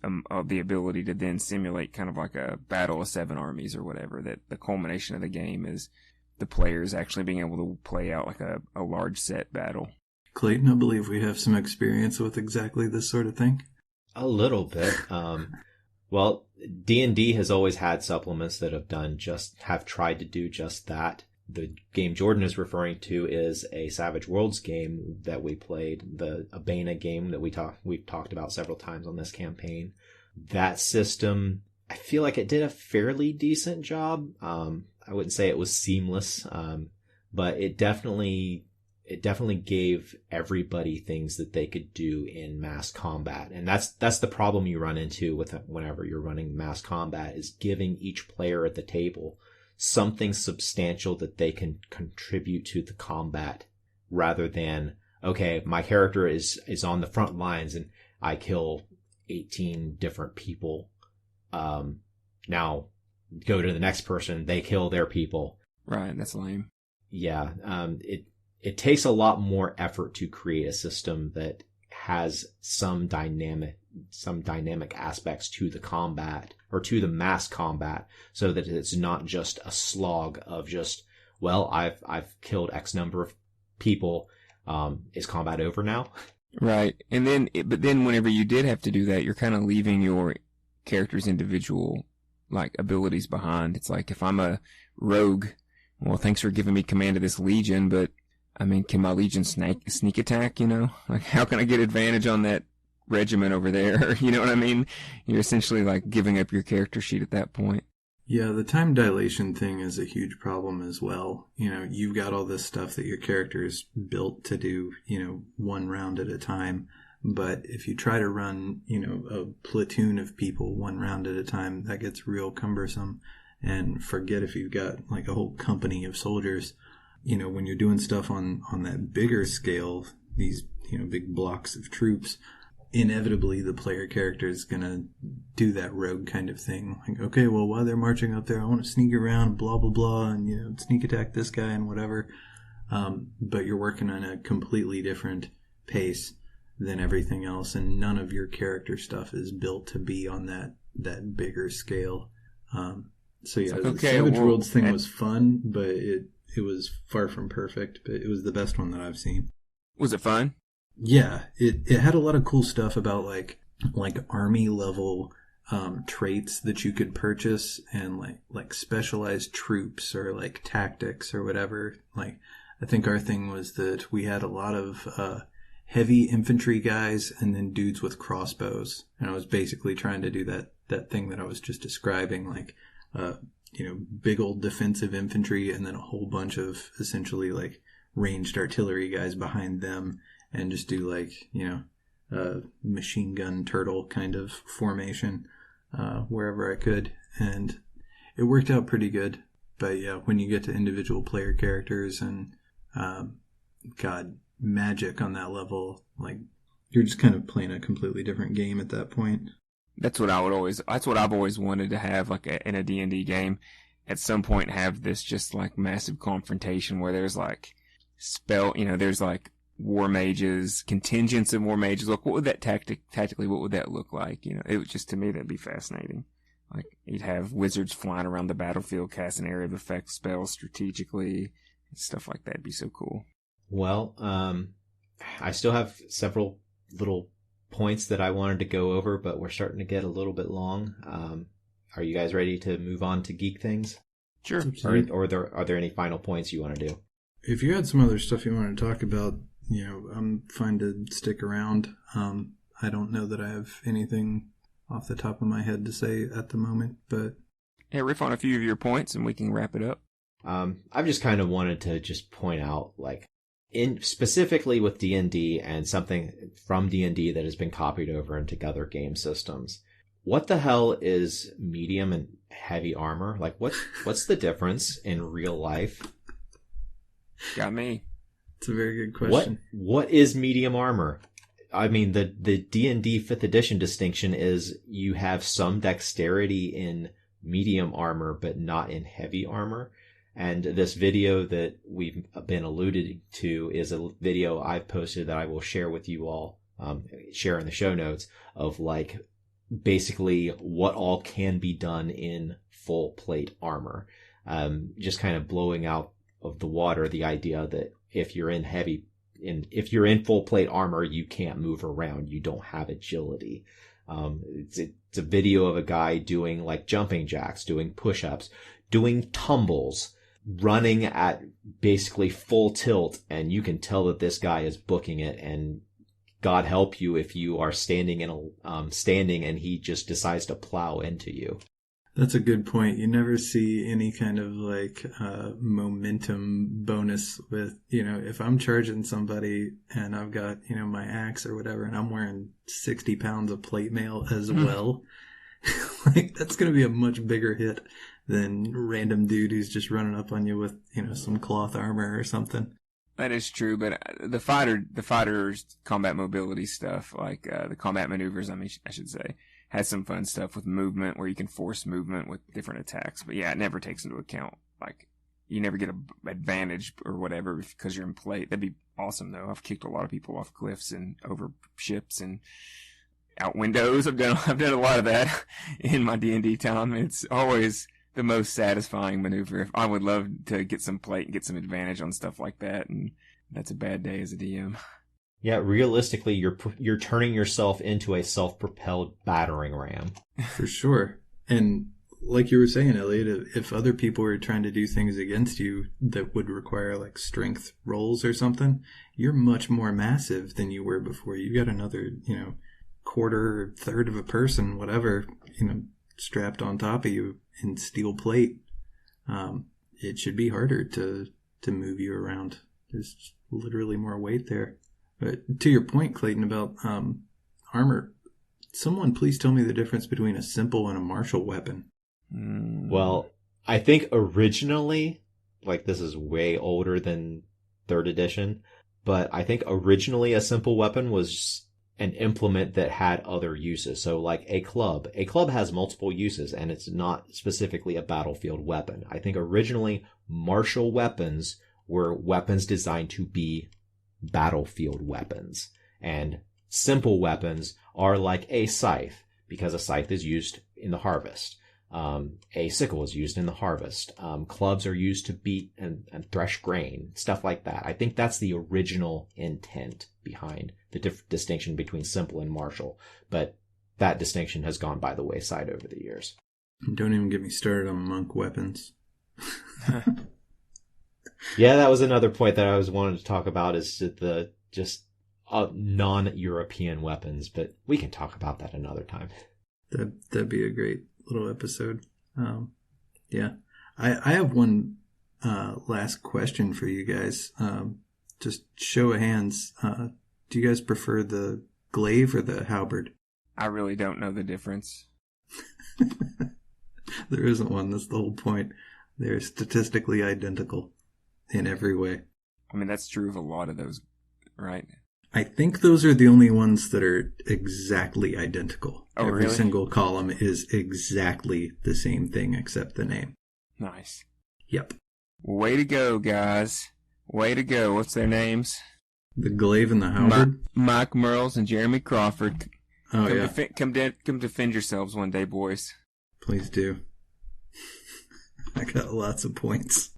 the ability to then simulate kind of like a battle of 7 armies or whatever, that the culmination of the game is the players actually being able to play out like a large set battle. Clayton, I believe we have some experience with exactly this sort of thing. A little bit. Well, D&D has always had supplements that have tried to do just that. The game Jordan is referring to is a Savage Worlds game that we played, the Abena game that we've talked about several times on this campaign. That system, I feel like it did a fairly decent job. I wouldn't say it was seamless, but it definitely gave everybody things that they could do in mass combat. And that's the problem you run into with whenever you're running mass combat, is giving each player at the table something substantial that they can contribute to the combat, rather than, okay, my character is on the front lines and I kill 18 different people. Now go to the next person, they kill their people. Right, that's lame. Yeah, it takes a lot more effort to create a system that has some dynamic aspects to the combat, or to the mass combat, so that it's not just a slog of just, well, I've killed X number of people. Is combat over now? Right. And but then whenever you did have to do that, you're kind of leaving your character's individual abilities behind. It's like, if I'm a rogue, well, thanks for giving me command of this legion, but I mean, can my legion sneak attack, how can I get advantage on that regiment over there? You know what I mean? You're essentially giving up your character sheet at that point. Yeah, the time dilation thing is a huge problem as well. You've got all this stuff that your character is built to do, one round at a time. But if you try to run, a platoon of people one round at a time, that gets real cumbersome. And forget if you've got like a whole company of soldiers. When you're doing stuff on that bigger scale, these, big blocks of troops, inevitably the player character is going to do that rogue kind of thing. Like, okay, well, while they're marching up there, I want to sneak around, blah, blah, blah, and, sneak attack this guy and whatever. But you're working on a completely different pace than everything else, and none of your character stuff is built to be on that bigger scale. So yeah, the Savage Worlds thing was fun, but it was far from perfect, but it was the best one that I've seen. Was it fun? Yeah, it had a lot of cool stuff about like army level traits that you could purchase, and like specialized troops or like tactics or whatever. Like, I think our thing was that we had a lot of heavy infantry guys and then dudes with crossbows, and I was basically trying to do that thing that I was just describing, like big old defensive infantry and then a whole bunch of essentially like ranged artillery guys behind them, and just do like machine gun turtle kind of formation wherever I could, and it worked out pretty good. But yeah, when you get to individual player characters and magic on that level, like, you're just kind of playing a completely different game at that point. That's what I've always wanted to have, like in a D&D game. At some point have this just like massive confrontation where there's like there's like war mages, contingents of war mages. Look, what would that tactically, what would that look like? It was just, to me, that'd be fascinating. Like, you'd have wizards flying around the battlefield, casting area of effect spells strategically, stuff like that. It'd be so cool. Well, I still have several little points that I wanted to go over, but we're starting to get a little bit long. Are you guys ready to move on to geek things? Sure. Or are there any final points you want to do? If you had some other stuff you want to talk about, I'm fine to stick around. I don't know that I have anything off the top of my head to say at the moment, but yeah, riff on a few of your points and we can wrap it up. I've just kind of wanted to just point out, like, specifically with D&D and something from D&D that has been copied over into other game systems. What the hell is medium and heavy armor? Like, what's the difference in real life? Got me. It's a very good question. What is medium armor? I mean, the D&D 5th edition distinction is you have some dexterity in medium armor, but not in heavy armor. And this video that we've been alluded to is a video I've posted that I will share with you all, share in the show notes, of like basically what all can be done in full plate armor. Just kind of blowing out of the water the idea that if you're in full plate armor, you can't move around. You don't have agility. It's a video of a guy doing like jumping jacks, doing push-ups, doing tumbles, running at basically full tilt, and you can tell that this guy is booking it. And God help you if you are standing and he just decides to plow into you. That's a good point. You never see any kind of like momentum bonus with, if I'm charging somebody and I've got, my axe or whatever, and I'm wearing 60 pounds of plate mail as well, like, that's going to be a much bigger hit than random dude who's just running up on you with, some cloth armor or something. That is true, but the fighter's combat mobility stuff, like the combat maneuvers, I should say, has some fun stuff with movement where you can force movement with different attacks. But yeah, it never takes into account, like, you never get an advantage or whatever because you're in plate. That'd be awesome, though. I've kicked a lot of people off cliffs and over ships and out windows. I've done a lot of that in my D&D time. It's always the most satisfying maneuver. I would love to get some plate and get some advantage on stuff like that, and that's a bad day as a DM. Yeah, realistically, you're turning yourself into a self-propelled battering ram. For sure. And like you were saying, Eliot, if other people were trying to do things against you that would require like strength rolls or something, you're much more massive than you were before. You got another, quarter or third of a person, whatever, strapped on top of you in steel plate. It should be harder to move you around. There's literally more weight there. But to your point, Clayton, about armor, someone please tell me the difference between a simple and a martial weapon. Well, I think originally, like this is way older than 3rd edition, but I think originally a simple weapon was an implement that had other uses. So like a club. A club has multiple uses and it's not specifically a battlefield weapon. I think originally martial weapons were weapons designed to be battlefield weapons. And simple weapons are like a scythe, because a scythe is used in the harvest. A sickle is used in the harvest. Clubs are used to beat and thresh grain, stuff like that. I think that's the original intent behind the distinction between simple and martial. But that distinction has gone by the wayside over the years. Don't even get me started on monk weapons. Yeah, that was another point that I was wanting to talk about, is the just non-European weapons, but we can talk about that another time. That'd be a great little episode. Yeah. I have one last question for you guys. Just show of hands. Do you guys prefer the glaive or the halberd? I really don't know the difference. There isn't one. That's the whole point. They're statistically identical in every way. I mean, that's true of a lot of those, right? I think those are the only ones that are exactly identical. Oh, Every really? single column is exactly the same thing except the name. Nice. Yep. Way to go, guys. Way to go. What's their names? The glaive and the halberd? Mike Merles and Jeremy Crawford. Oh, yeah. Come defend yourselves one day, boys. Please do. I got lots of points.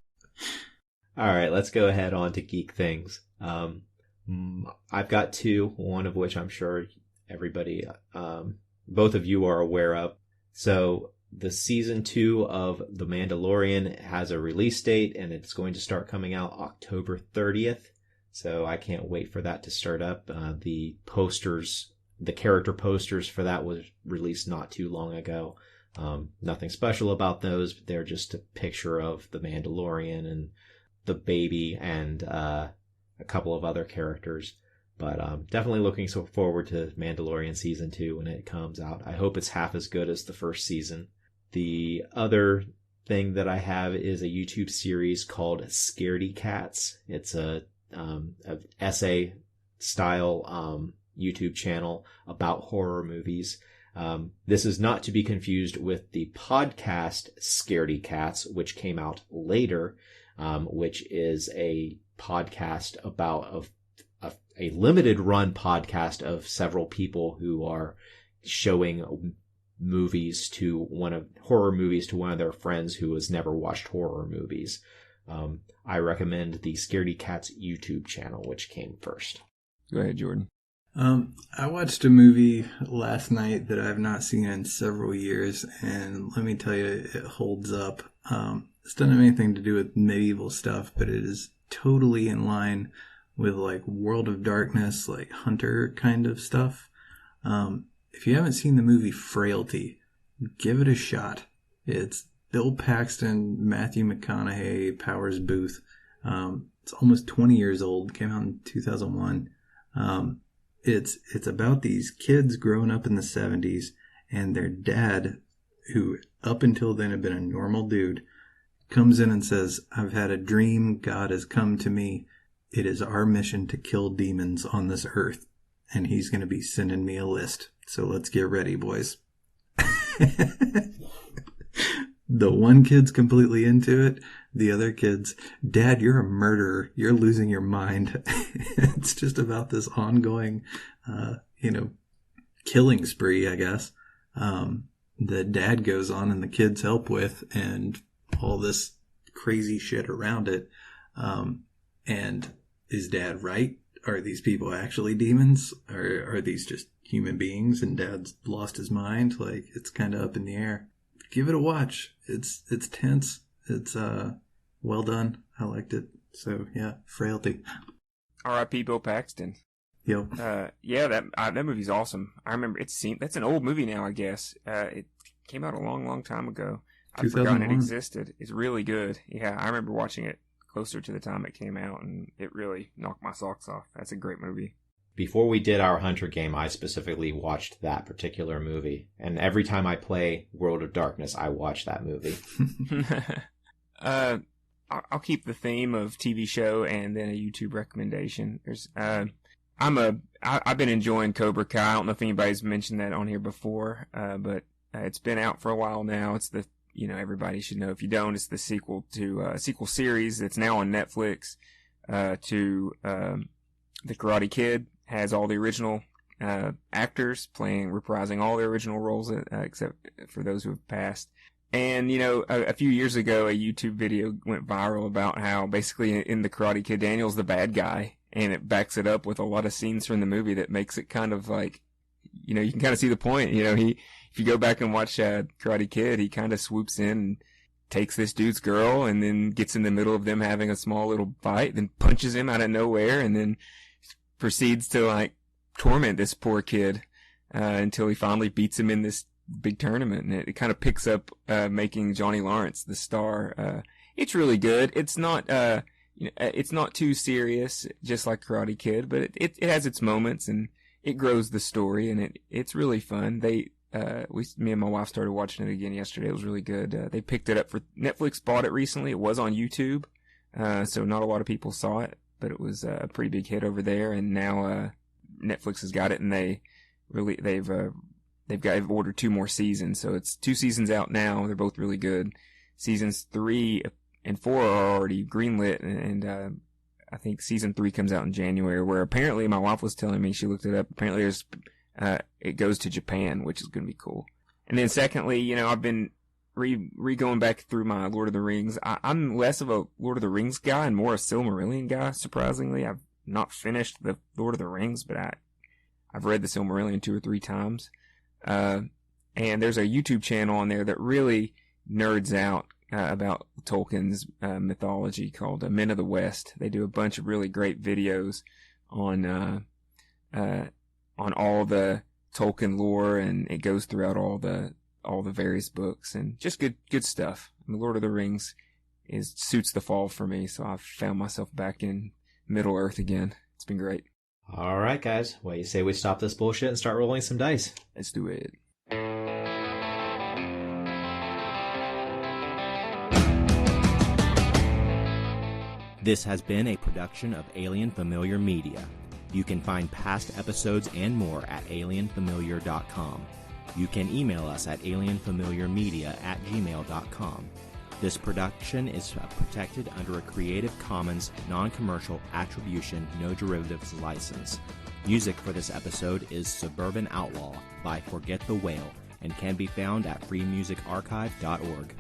All right, let's go ahead on to geek things. I've got 2, one of which I'm sure everybody, both of you are aware of. So the season 2 of The Mandalorian has a release date, and it's going to start coming out October 30th. So I can't wait for that to start up. The character posters for that was released not too long ago. Nothing special about those, but they're just a picture of the Mandalorian and the baby and a couple of other characters. But definitely looking so forward to Mandalorian season 2 when it comes out. I hope it's half as good as the first season. The other thing that I have is a YouTube series called Scaredy Cats. It's a essay style YouTube channel about horror movies. This is not to be confused with the podcast Scaredy Cats, which came out later, which is a podcast about a limited run podcast of several people who are showing horror movies to one of their friends who has never watched horror movies. I recommend the Scaredy Cats YouTube channel, which came first. Go ahead, Jordan. I watched a movie last night that I've not seen in several years, and let me tell you, it holds up. It's doesn't have anything to do with medieval stuff, but it is totally in line with like World of Darkness, like Hunter kind of stuff. If you haven't seen the movie Frailty, give it a shot. It's Bill Paxton, Matthew McConaughey, Powers Booth. It's almost 20 years old. Came out in 2001. It's about these kids growing up in the 70s, and their dad, who up until then had been a normal dude, comes in and says, "I've had a dream. God has come to me. It is our mission to kill demons on this earth, and he's going to be sending me a list. So let's get ready, boys." The one kid's completely into it. The other kid's, "Dad, you're a murderer. You're losing your mind." It's just about this ongoing, killing spree, I guess, that dad goes on and the kids help with, and all this crazy shit around it. And is dad right? Are these people actually demons? Or are these just human beings and dad's lost his mind? Like, it's kind of up in the air. Give it a watch. It's tense. It's well done. I liked it. So yeah, Frailty. R.I.P. Bill Paxton. Yep. Yeah, that movie's awesome. I remember that's an old movie now, I guess. It came out a long, long time ago. I'd forgotten it existed. It's really good. Yeah, I remember watching it closer to the time it came out, and it really knocked my socks off. That's a great movie. Before we did our Hunter game, I specifically watched that particular movie. And every time I play World of Darkness, I watch that movie. I'll keep the theme of TV show and then a YouTube recommendation. I've been enjoying Cobra Kai. I don't know if anybody's mentioned that on here before, but it's been out for a while now. It's everybody should know. If you don't, it's the sequel series that's now on Netflix, to The Karate Kid. Has all the original actors reprising all their original roles, except for those who have passed. And, a few years ago, a YouTube video went viral about how basically in The Karate Kid, Daniel's the bad guy, and it backs it up with a lot of scenes from the movie that makes it kind of like, you can kind of see the point. If you go back and watch Karate Kid, he kind of swoops in and takes this dude's girl and then gets in the middle of them having a small little fight, then punches him out of nowhere, and then proceeds to like torment this poor kid until he finally beats him in this big tournament. And it kind of picks up making Johnny Lawrence the star. It's really good. It's not it's not too serious, just like Karate Kid, but it has its moments and it grows the story, and it's really fun. Me and my wife started watching it again yesterday. It was really good. They picked it up for Netflix, bought it recently. It was on YouTube, so not a lot of people saw it, but it was a pretty big hit over there. And now Netflix has got it, and they've ordered 2 more seasons, so it's 2 seasons out now. They're both really good. Seasons 3 and 4 are already greenlit, and I think season 3 comes out in January, where apparently my wife was telling me, she looked it up, apparently it goes to Japan, which is going to be cool. And then secondly, I've been going back through my Lord of the Rings. I'm less of a Lord of the Rings guy and more a Silmarillion guy, surprisingly. I've not finished the Lord of the Rings, but I've read the Silmarillion 2 or 3 times. And there's a YouTube channel on there that really nerds out about Tolkien's mythology called Men of the West. They do a bunch of really great videos on all the Tolkien lore, and it goes throughout all the various books, and just good stuff. The Lord of the Rings suits the fall for me, so I've found myself back in Middle Earth again. It's been great. All right, guys. What do you say we stop this bullshit and start rolling some dice? Let's do it. This has been a production of Alien Familiar Media. You can find past episodes and more at alienfamiliar.com. You can email us at alienfamiliarmedia@gmail.com. This production is protected under a Creative Commons non-commercial attribution, no derivatives license. Music for this episode is Suburban Outlaw by Forget the Whale and can be found at freemusicarchive.org.